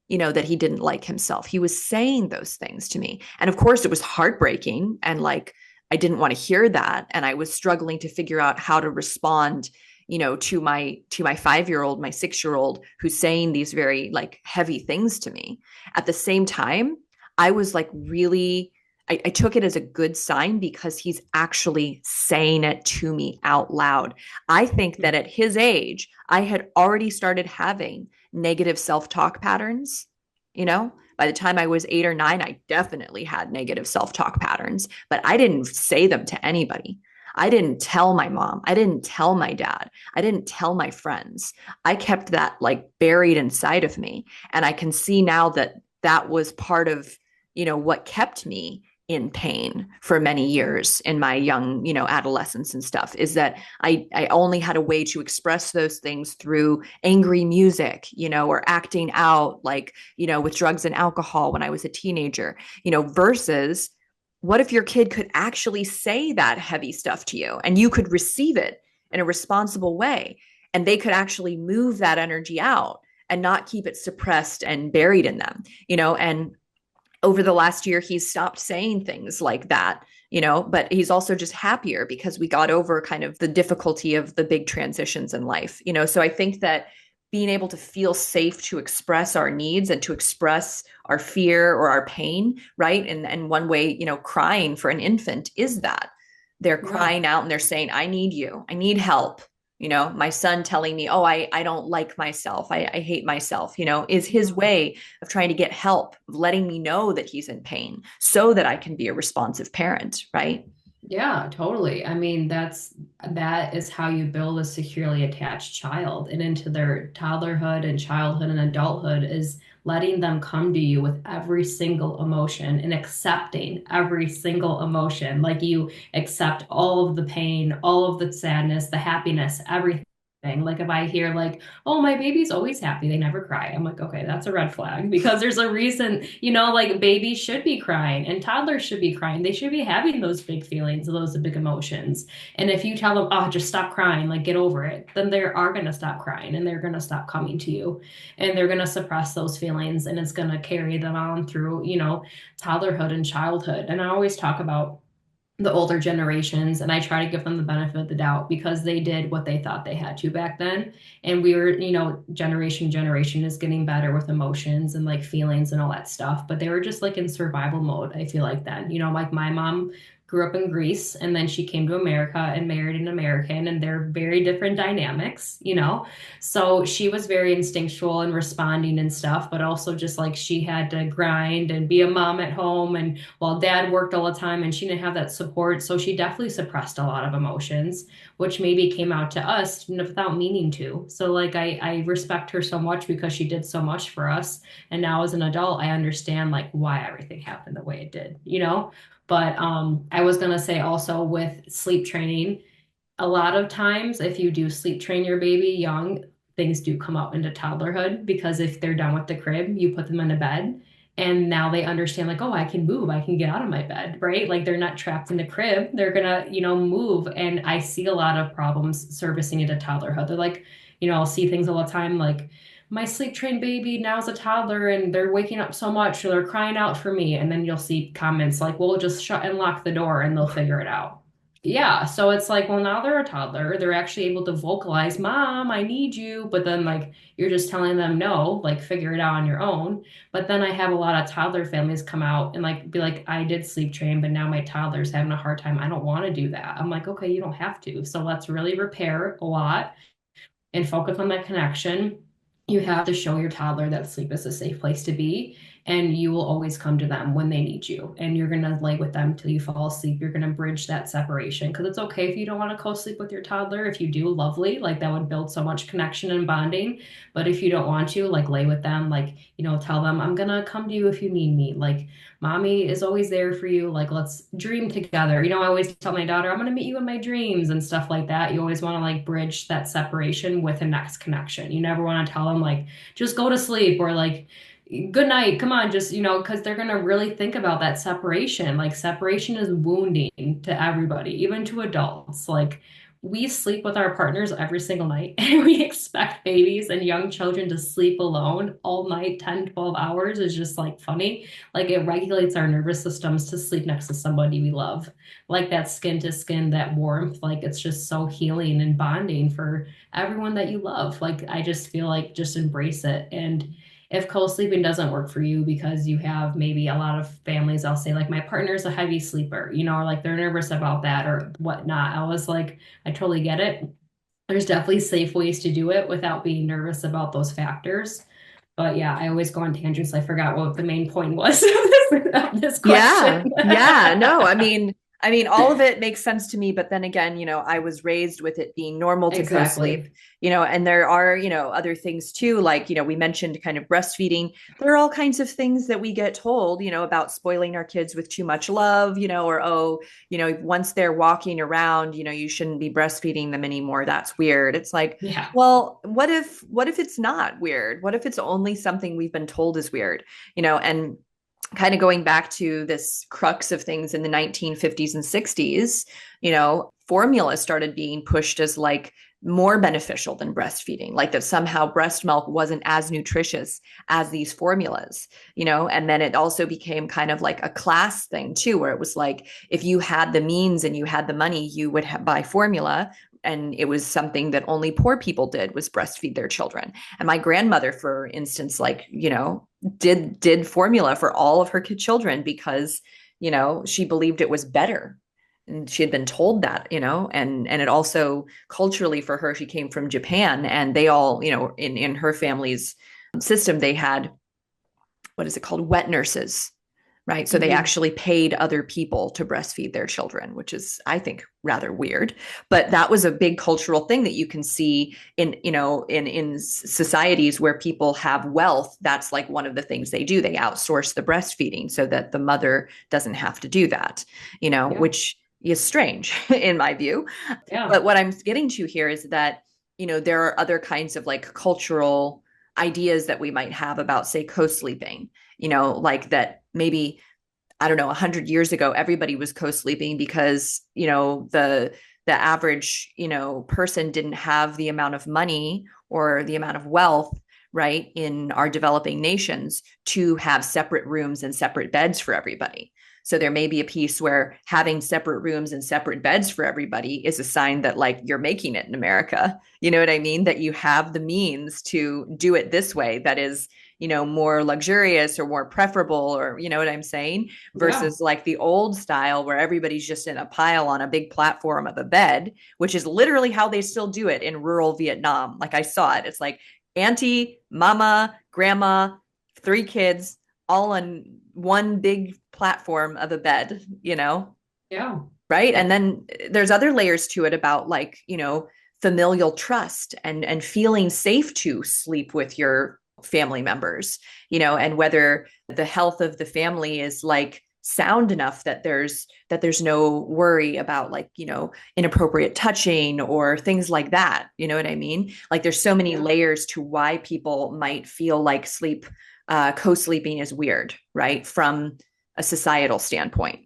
that he didn't like himself. He was saying those things to me. And of course, it was heartbreaking. And like, I didn't want to hear that. And I was struggling to figure out how to respond, to my 5 year old, my 6 year old, who's saying these very like heavy things to me. At the same time, I was like really I took it as a good sign because he's actually saying it to me out loud. I think that at his age, I had already started having negative self talk patterns. By the time I was 8 or 9, I definitely had negative self talk patterns, but I didn't say them to anybody. I didn't tell my mom. I didn't tell my dad. I didn't tell my friends. I kept that like buried inside of me. And I can see now that that was part of, what kept me in pain for many years in my young, adolescence and stuff, is that I only had a way to express those things through angry music, or acting out like, with drugs and alcohol when I was a teenager, versus what if your kid could actually say that heavy stuff to you and you could receive it in a responsible way and they could actually move that energy out and not keep it suppressed and buried in them, and over the last year, he's stopped saying things like that, but he's also just happier because we got over kind of the difficulty of the big transitions in life, So I think that being able to feel safe to express our needs and to express our fear or our pain, right? And one way, crying for an infant is that they're Yeah. crying out and they're saying, I need you, I need help. My son telling me, oh, I don't like myself. I hate myself, is his way of trying to get help, of letting me know that he's in pain so that I can be a responsive parent, right? Yeah, totally. I mean, that is how you build a securely attached child and into their toddlerhood and childhood and adulthood is letting them come to you with every single emotion and accepting every single emotion. Like you accept all of the pain, all of the sadness, the happiness, everything. Like if I hear like, oh, my baby's always happy, they never cry. I'm like, okay, that's a red flag because there's a reason, like babies should be crying and toddlers should be crying. They should be having those big feelings, those big emotions. And if you tell them, oh, just stop crying, like get over it, then they are going to stop crying and they're going to stop coming to you and they're going to suppress those feelings and it's going to carry them on through, toddlerhood and childhood. And I always talk about the older generations and I try to give them the benefit of the doubt because they did what they thought they had to back then. And we were, generation is getting better with emotions and like feelings and all that stuff. But they were just like in survival mode, I feel like then. Like my mom grew up in Greece, and then she came to America and married an American, and they're very different dynamics, you know? So she was very instinctual and responding and stuff, but also just like she had to grind and be a mom at home. And while dad worked all the time and she didn't have that support, so she definitely suppressed a lot of emotions, which maybe came out to us without meaning to. So like I respect her so much because she did so much for us. And now as an adult, I understand like why everything happened the way it did, you know? But I was gonna say also with sleep training, a lot of times if you do sleep train your baby young, things do come up into toddlerhood because if they're done with the crib, you put them in a bed and now they understand like, oh, I can move, I can get out of my bed, right? Like they're not trapped in the crib. They're gonna, move. And I see a lot of problems servicing into toddlerhood. They're like, I'll see things all the time like my sleep trained baby now is a toddler and they're waking up so much or they're crying out for me. And then you'll see comments like, well, just shut and lock the door and they'll figure it out. Yeah, so it's like, well, now they're a toddler. They're actually able to vocalize, Mom, I need you. But then, like, you're just telling them no, like, figure it out on your own. But then I have a lot of toddler families come out and, like, be like, I did sleep train, but now my toddler's having a hard time. I don't want to do that. I'm like, okay, you don't have to. So let's really repair a lot and focus on that connection. You have to show your toddler that sleep is a safe place to be, and you will always come to them when they need you. And you're going to lay with them till you fall asleep. You're going to bridge that separation because it's okay if you don't want to co-sleep with your toddler. If you do, lovely. Like that would build so much connection and bonding. But if you don't want to, like lay with them, like, tell them, I'm going to come to you if you need me. Like, mommy is always there for you. Like, let's dream together. I always tell my daughter, I'm going to meet you in my dreams and stuff like that. You always want to like bridge that separation with a next connection. You never want to tell them like, just go to sleep or like, good night, come on, just, because they're going to really think about that separation. Like, separation is wounding to everybody, even to adults. Like, we sleep with our partners every single night, and we expect babies and young children to sleep alone all night, 10, 12 hours is just like funny. Like, it regulates our nervous systems to sleep next to somebody we love. Like, that skin to skin, that warmth, like, it's just so healing and bonding for everyone that you love. Like, I just feel like just embrace it. And if co-sleeping doesn't work for you because you have maybe a lot of families, I'll say like my partner's a heavy sleeper, or like they're nervous about that or whatnot. I was like, I totally get it. There's definitely safe ways to do it without being nervous about those factors. But yeah, I always go on tangents. I forgot what the main point was of this Yeah. question. Yeah. No, I mean, all of it makes sense to me, but then again, I was raised with it being normal to co-sleep, Exactly. and there are, other things too, like, we mentioned kind of breastfeeding. There are all kinds of things that we get told, about spoiling our kids with too much love, or, oh, once they're walking around, you shouldn't be breastfeeding them anymore. That's weird. It's like, Yeah. well, what if it's not weird? What if it's only something we've been told is weird, and kind of going back to this crux of things in the 1950s and 60s, formula started being pushed as like more beneficial than breastfeeding, like that somehow breast milk wasn't as nutritious as these formulas, and then it also became kind of like a class thing too, where it was like, if you had the means and you had the money, you would buy formula. And it was something that only poor people did, was breastfeed their children. And my grandmother, for instance, like, did formula for all of her children because, she believed it was better. And she had been told that, and it also culturally for her, she came from Japan, and they all, in her family's system, they had, what is it called? Wet nurses, right? So they Mhm. actually paid other people to breastfeed their children, which is, I think, rather weird. But that was a big cultural thing that you can see in societies where people have wealth. That's like one of the things they do. They outsource the breastfeeding so that the mother doesn't have to do that, Yeah. which is strange in my view. Yeah. But what I'm getting to here is that, there are other kinds of like cultural ideas that we might have about, say, co-sleeping, like that maybe, I don't know, 100 years ago, everybody was co-sleeping because, the average, person didn't have the amount of money or the amount of wealth, right, in our developing nations to have separate rooms and separate beds for everybody. So there may be a piece where having separate rooms and separate beds for everybody is a sign that like you're making it in America. You know what I mean? That you have the means to do it this way that is, more luxurious or more preferable, or you know what I'm saying? Yeah. Versus like the old style where everybody's just in a pile on a big platform of a bed, which is literally how they still do it in rural Vietnam. Like I saw it. It's like auntie, mama, grandma, three kids all on one big platform of a bed, Yeah. right? And then there's other layers to it about like, familial trust and feeling safe to sleep with your family members, and whether the health of the family is like sound enough that there's no worry about like, inappropriate touching or things like that. You know what I mean? Like there's so many layers to why people might feel like co-sleeping is weird, right? From a societal standpoint.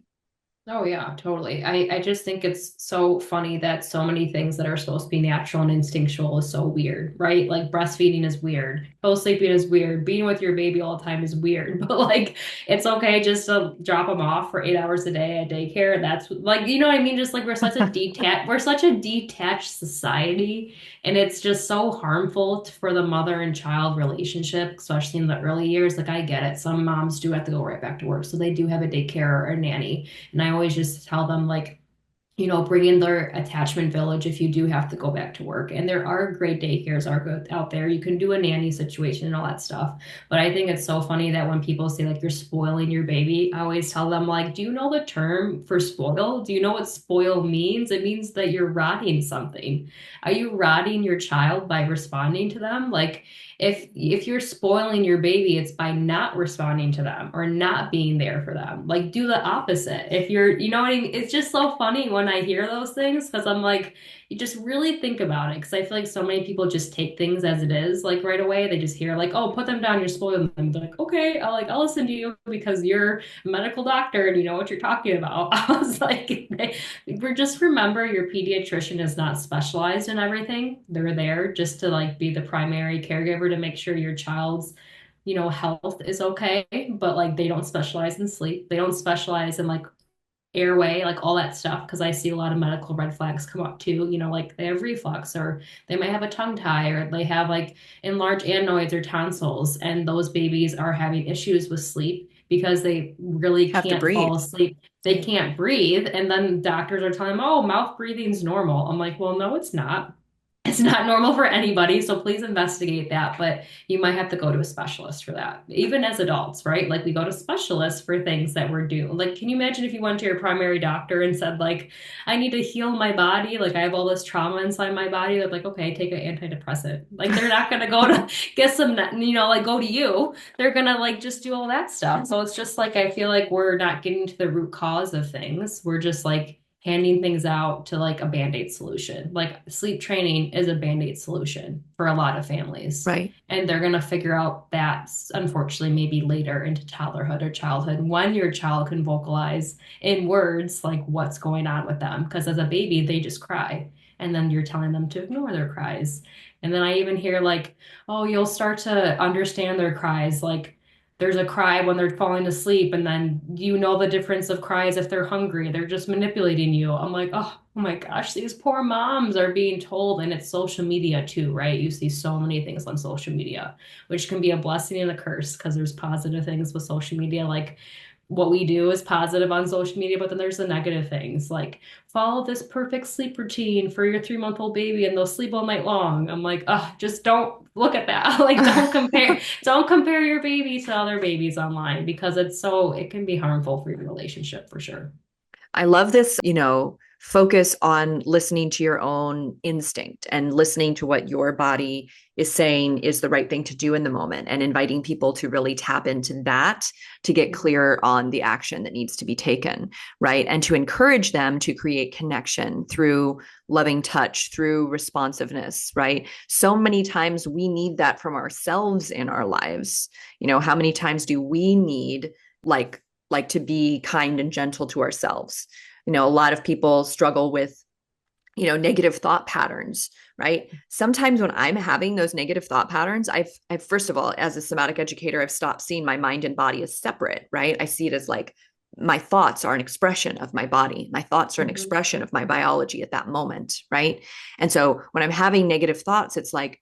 Oh yeah, totally. I just think it's so funny that so many things that are supposed to be natural and instinctual is so weird, right? Like breastfeeding is weird, co-sleeping is weird, being with your baby all the time is weird, but like it's okay just to drop them off for 8 hours a day at daycare. That's like, you know what I mean? Just like we're such a detached society, and it's just so harmful for the mother and child relationship, especially in the early years. Like I get it. Some moms do have to go right back to work, so they do have a daycare or a nanny. And I always just tell them, like, bring in their attachment village if you do have to go back to work. And there are great daycares are good out there. You can do a nanny situation and all that stuff. But I think it's so funny that when people say like you're spoiling your baby, I always tell them like, do you know the term for spoil? Do you know what spoil means? It means that you're rotting something. Are you rotting your child by responding to them? Like if you're spoiling your baby, it's by not responding to them or not being there for them. Like do the opposite. If you're, you know what I mean? It's just so funny when I hear those things because I'm like, you just really think about it. Because I feel like so many people just take things as it is, like right away. They just hear like, oh, put them down, you're spoiling them. They're like, okay, I'll listen to you because you're a medical doctor and you know what you're talking about. I was like, we're just remember your pediatrician is not specialized in everything. They're there just to like be the primary caregiver to make sure your child's health is okay, but like they don't specialize in sleep. They don't specialize in like airway, like all that stuff. Cause I see a lot of medical red flags come up too, like they have reflux or they might have a tongue tie or they have like enlarged adenoids or tonsils. And those babies are having issues with sleep because they really Have to can't breathe. fall asleep. They can't breathe. And then doctors are telling them, oh, mouth breathing's normal. I'm like, well, no, it's not. It's not normal for anybody, so please investigate that. But you might have to go to a specialist for that. Even as adults, right? Like we go to specialists for things that we're due. Like, can you imagine if you went to your primary doctor and said, like, I need to heal my body, like I have all this trauma inside my body. They're like, okay, take an antidepressant. Like they're not gonna go to get some, like go to you. They're gonna like just do all that stuff. So it's just like I feel like we're not getting to the root cause of things. We're just like handing things out to like a band-aid solution. Like sleep training is a band-aid solution for a lot of families. Right. And they're going to figure out that unfortunately maybe later into toddlerhood or childhood when your child can vocalize in words like what's going on with them. Because as a baby, they just cry. And then you're telling them to ignore their cries. And then I even hear like, oh, you'll start to understand their cries. Like there's a cry when they're falling asleep, and then the difference of cries if they're hungry. They're just manipulating you. I'm like, oh my gosh, these poor moms are being told, and it's social media too, right? You see so many things on social media, which can be a blessing and a curse because there's positive things with social media, like what we do is positive on social media, but then there's the negative things like follow this perfect sleep routine for your 3-month-old baby and they'll sleep all night long. I'm like, oh, just don't look at that. Like don't compare your baby to other babies online because it can be harmful for your relationship for sure. I love this, focus on listening to your own instinct and listening to what your body is saying is the right thing to do in the moment, and inviting people to really tap into that to get clear on the action that needs to be taken, right? And to encourage them to create connection through loving touch, through responsiveness, right? So many times we need that from ourselves in our lives. How many times do we need like to be kind and gentle to ourselves? A lot of people struggle with, negative thought patterns, right? Sometimes when I'm having those negative thought patterns, I've first of all, as a somatic educator, I've stopped seeing my mind and body as separate, right? I see it as like my thoughts are an expression of my body. My thoughts are an Mhm. expression of my biology at that moment, right? And so when I'm having negative thoughts, it's like,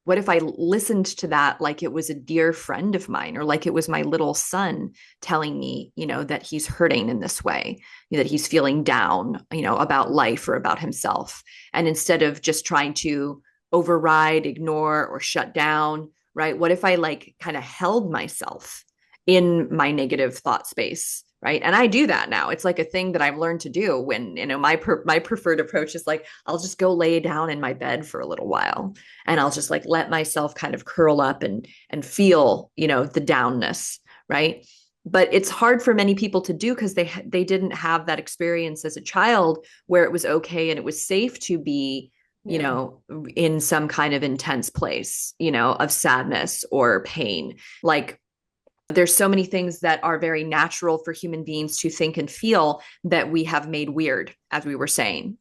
what if I listened to that like it was a dear friend of mine, or like it was my little son telling me, that he's hurting in this way, that he's feeling down, about life or about himself. And instead of just trying to override, ignore, or shut down, right? What if I like kind of held myself in my negative thought space? Right. And I do that now. It's like a thing that I've learned to do when, my preferred approach is like, I'll just go lay down in my bed for a little while, and I'll just like let myself kind of curl up and feel, the downness, right? But it's hard for many people to do because they didn't have that experience as a child where it was okay and it was safe to be, Yeah. in some kind of intense place, of sadness or pain. Like, there's so many things that are very natural for human beings to think and feel that we have made weird, as we were saying,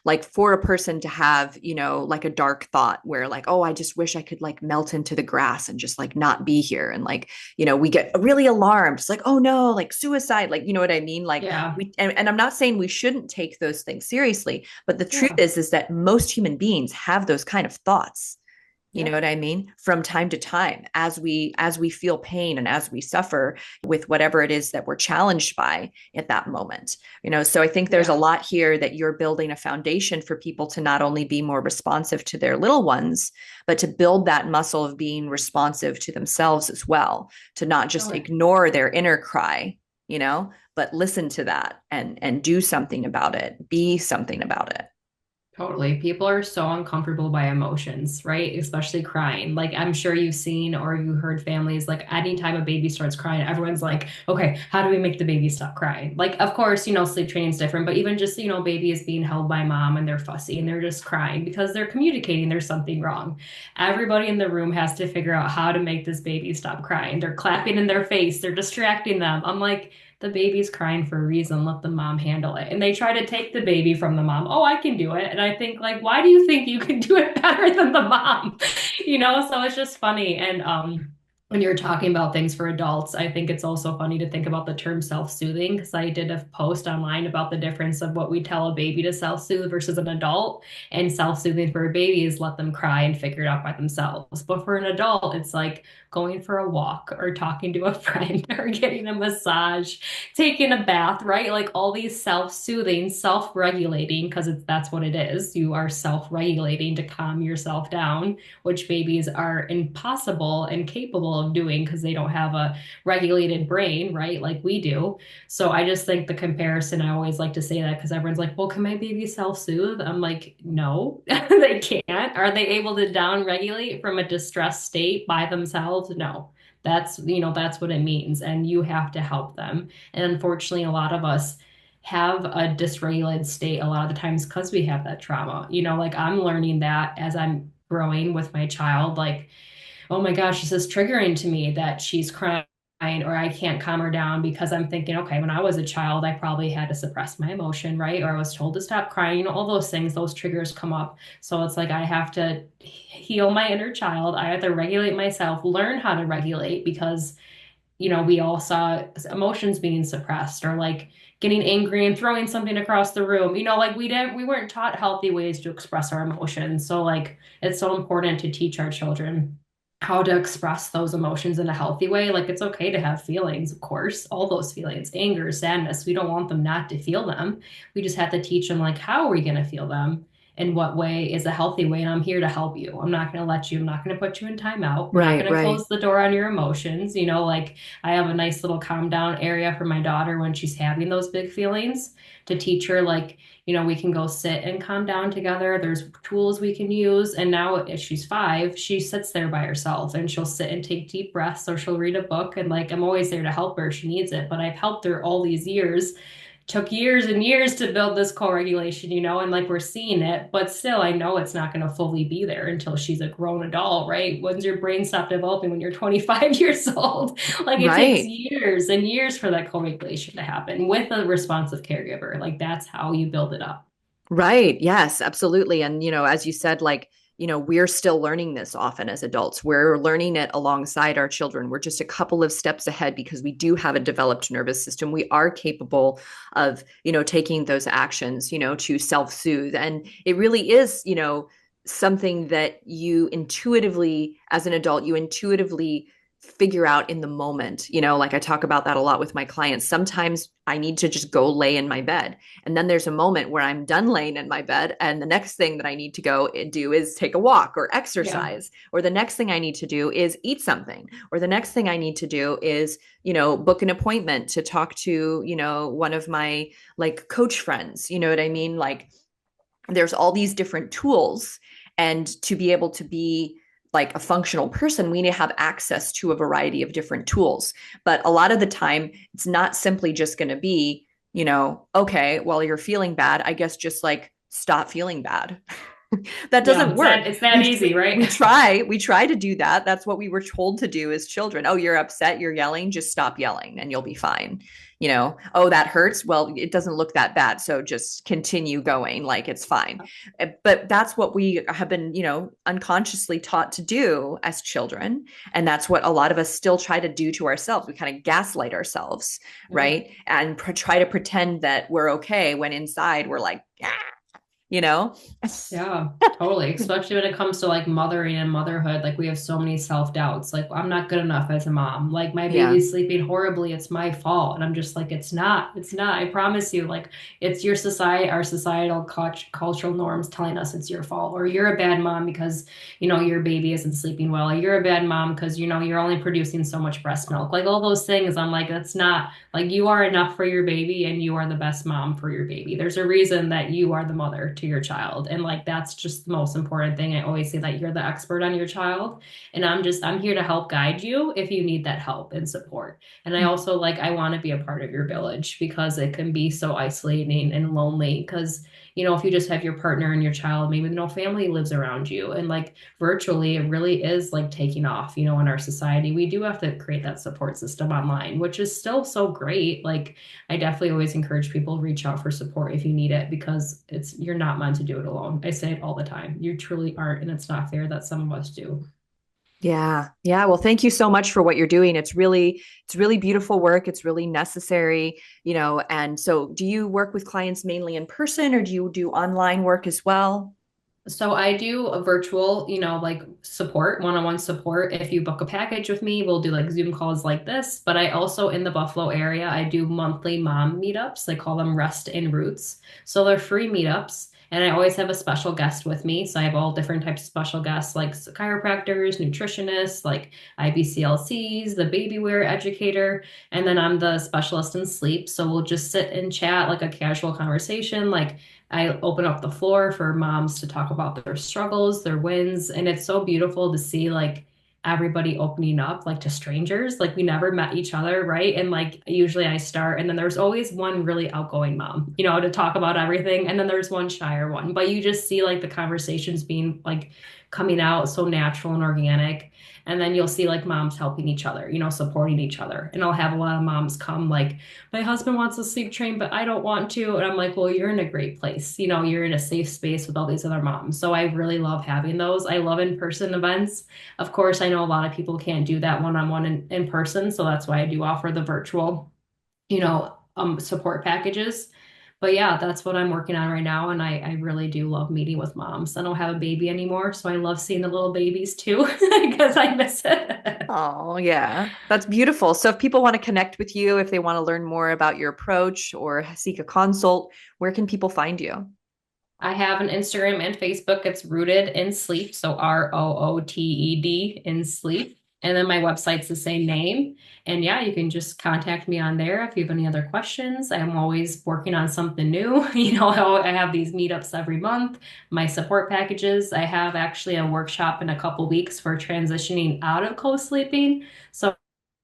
like for a person to have, like a dark thought where like, oh, I just wish I could like melt into the grass and just like not be here. And like, we get really alarmed. It's like, oh no, like suicide, like, you know what I mean? Like Yeah. and I'm not saying we shouldn't take those things seriously, but the truth Yeah. is that most human beings have those kind of thoughts. You know Yep. what I mean? From time to time, as we feel pain and as we suffer with whatever it is that we're challenged by at that moment. So I think there's a Yeah. lot here that you're building a foundation for people to not only be more responsive to their little ones, but to build that muscle of being responsive to themselves as well, to not just Totally. ignore their inner cry, but listen to that and do something about it, be something about it. Totally. People are so uncomfortable by emotions, right? Especially crying. Like I'm sure you've seen or you heard families like anytime a baby starts crying, everyone's like, okay, how do we make the baby stop crying? Like, of course, sleep training is different, but even just, baby is being held by mom and they're fussy and they're just crying because they're communicating there's something wrong. Everybody in the room has to figure out how to make this baby stop crying. They're clapping in their face, they're distracting them. I'm like, the baby's crying for a reason. Let the mom handle it. And they try to take the baby from the mom. Oh, I can do it. And I think, like, why do you think you can do it better than the mom? So it's just funny. And when you're talking about things for adults, I think it's also funny to think about the term self-soothing because I did a post online about the difference of what we tell a baby to self-soothe versus an adult. And self-soothing for a baby is let them cry and figure it out by themselves. But for an adult, it's like going for a walk or talking to a friend or getting a massage, taking a bath, right? Like all these self-soothing, self-regulating, because that's what it is. You are self-regulating to calm yourself down, which babies are impossible and capable of doing because they don't have a regulated brain, right? Like we do. So I just think the comparison, I always like to say that because everyone's like, well, can my baby self-soothe? I'm like, no, they can't. Are they able to down-regulate from a distressed state by themselves? No. That's what it means. And you have to help them. And unfortunately, a lot of us have a dysregulated state a lot of the times because we have that trauma. Like I'm learning that as I'm growing with my child, like, oh my gosh, this is triggering to me that she's crying or I can't calm her down because I'm thinking, okay, when I was a child, I probably had to suppress my emotion, right? Or I was told to stop crying, all those things, those triggers come up. So it's like I have to heal my inner child. I have to regulate myself, learn how to regulate because we all saw emotions being suppressed or like getting angry and throwing something across the room. Like we weren't taught healthy ways to express our emotions. So like it's so important to teach our children how to express those emotions in a healthy way. Like it's okay to have feelings, of course, all those feelings, anger, sadness. We don't want them not to feel them. We just have to teach them like how are we going to feel them? In what way is a healthy way? And I'm here to help you. I'm not going to I'm not going to put you in timeout. I'm not Right, going to right. close the door on your emotions. Like I have a nice little calm down area for my daughter when she's having those big feelings to teach her, like, we can go sit and calm down together. There's tools we can use. And now, if she's 5, she sits there by herself and she'll sit and take deep breaths or she'll read a book. And like, I'm always there to help her if she needs it. But I've helped her all these years, took years and years to build this co-regulation, and like we're seeing it, but still I know it's not going to fully be there until she's a grown adult, right? When's your brain stop developing? When you're 25 years old? Like it takes Right. years and years for that co-regulation to happen with a responsive caregiver. Like that's how you build it up. Right. Yes, absolutely. And, as you said, like, we're still learning this often as adults. We're learning it alongside our children. We're just a couple of steps ahead because we do have a developed nervous system. We are capable of, taking those actions, to self-soothe. And it really is, something that you intuitively, as an adult, you intuitively figure out in the moment. Like I talk about that a lot with my clients. Sometimes I need to just go lay in my bed. And then there's a moment where I'm done laying in my bed. And the next thing that I need to go and do is take a walk or exercise. Yeah. Or the next thing I need to do is eat something. Or the next thing I need to do is, book an appointment to talk to, one of my like coach friends. You know what I mean? Like there's all these different tools. And to be able to be like a functional person, we need to have access to a variety of different tools. But a lot of the time, it's not simply just going to be, okay, well, you're feeling bad. I guess just like stop feeling bad. That doesn't work. It's that easy, right? We try to do that. That's what we were told to do as children. Oh, you're upset, you're yelling, just stop yelling and you'll be fine. Oh, that hurts. Well, it doesn't look that bad. So just continue going, like it's fine. But that's what we have been, unconsciously taught to do as children. And that's what a lot of us still try to do to ourselves. We kind of gaslight ourselves, right? And try to pretend that we're okay when inside we're like, Yeah, totally. Especially when it comes to like mothering and motherhood, like we have so many self-doubts. Like I'm not good enough as a mom. Like my baby's sleeping horribly. It's my fault. And I'm just like, it's not. I promise you. Like it's your society, our societal cultural norms telling us it's your fault, or you're a bad mom because, your baby isn't sleeping well, or you're a bad mom because, you're only producing so much breast milk. Like all those things. I'm like, that's not like you are enough for your baby and you are the best mom for your baby. There's a reason that you are the mother to your child. And like, that's just the most important thing. I always say that you're the expert on your child. And I'm here to help guide you if you need that help and support. And I also I want to be a part of your village because it can be so isolating and lonely because, if you just have your partner and your child, maybe no family lives around you. And like virtually, it really is like taking off, in our society. We do have to create that support system online, which is still so great. Like I definitely always encourage people to reach out for support if you need it because you're not meant to do it alone. I say it all the time. You truly aren't. And it's not fair that some of us do. Yeah. Yeah. Well, thank you so much for what you're doing. It's really beautiful work. It's really necessary, and so do you work with clients mainly in person or do you do online work as well? So I do a virtual, like support, one-on-one support. If you book a package with me, we'll do like Zoom calls like this. But I also in the Buffalo area, I do monthly mom meetups. They call them Rest and Roots. So they're free meetups. And I always have a special guest with me. So I have all different types of special guests like chiropractors, nutritionists, like IBCLCs, the baby wear educator. And then I'm the specialist in sleep. So we'll just sit and chat like a casual conversation. Like I open up the floor for moms to talk about their struggles, their wins. And it's so beautiful to see like everybody opening up like to strangers. Like we never met each other, right? And like usually I start, and then there's always one really outgoing mom, to talk about everything. And then there's one shyer one, but you just see like the conversations being like coming out so natural and organic. And then you'll see like moms helping each other, supporting each other. And I'll have a lot of moms come like, my husband wants to sleep train, but I don't want to. And I'm like, well, you're in a great place. You're in a safe space with all these other moms. So I really love having those. I love in-person events. Of course, I know a lot of people can't do that one-on-one in person. So that's why I do offer the virtual, support packages. But yeah, that's what I'm working on right now. And I really do love meeting with moms. I don't have a baby anymore. So I love seeing the little babies too, because I miss it. Oh, yeah. That's beautiful. So if people want to connect with you, if they want to learn more about your approach or seek a consult, where can people find you? I have an Instagram and Facebook. It's Rooted in Sleep. So ROOTED in Sleep. And then my website's the same name. And yeah, you can just contact me on there if you have any other questions. I'm always working on something new. I have these meetups every month, my support packages. I have actually a workshop in a couple weeks for transitioning out of co-sleeping. So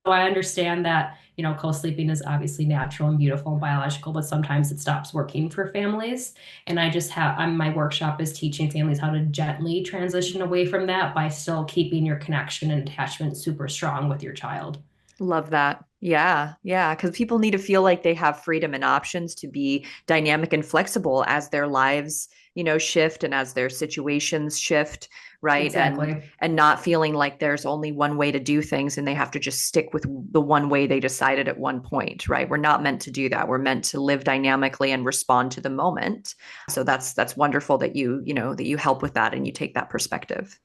I understand that, co-sleeping is obviously natural and beautiful and biological, but sometimes it stops working for families. And my workshop is teaching families how to gently transition away from that by still keeping your connection and attachment super strong with your child. Love that. Yeah. Yeah. Because people need to feel like they have freedom and options to be dynamic and flexible as their lives, shift and as their situations shift. Right. Exactly. And not feeling like there's only one way to do things and they have to just stick with the one way they decided at one point. Right. We're not meant to do that. We're meant to live dynamically and respond to the moment. So that's wonderful that that you help with that and you take that perspective.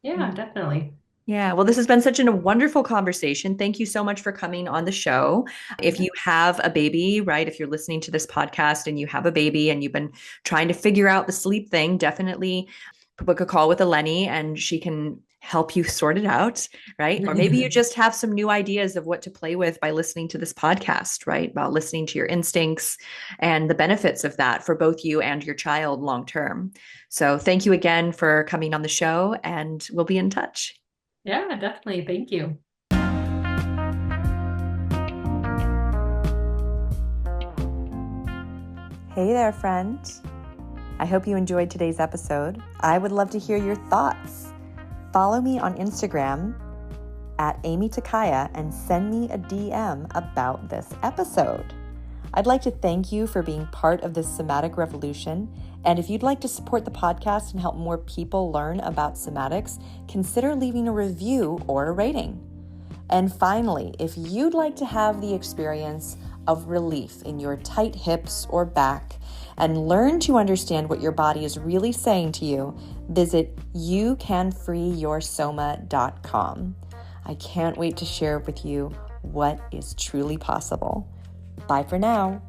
Yeah, definitely. Yeah, well, this has been such a wonderful conversation. Thank you so much for coming on the show. If Yeah. you have a baby, right, if you're listening to this podcast and you have a baby and you've been trying to figure out the sleep thing, definitely book a call with Aleni and she can help you sort it out, right? Or maybe you just have some new ideas of what to play with by listening to this podcast, right? About listening to your instincts and the benefits of that for both you and your child long term. So thank you again for coming on the show and we'll be in touch. Yeah, definitely. Thank you. Hey there, friend. I hope you enjoyed today's episode. I would love to hear your thoughts. Follow me on Instagram at Aimee and send me a DM about this episode. I'd like to thank you for being part of this somatic revolution. And if you'd like to support the podcast and help more people learn about somatics, consider leaving a review or a rating. And finally, if you'd like to have the experience of relief in your tight hips or back and learn to understand what your body is really saying to you, visit youcanfreeyoursoma.com. I can't wait to share with you what is truly possible. Bye for now.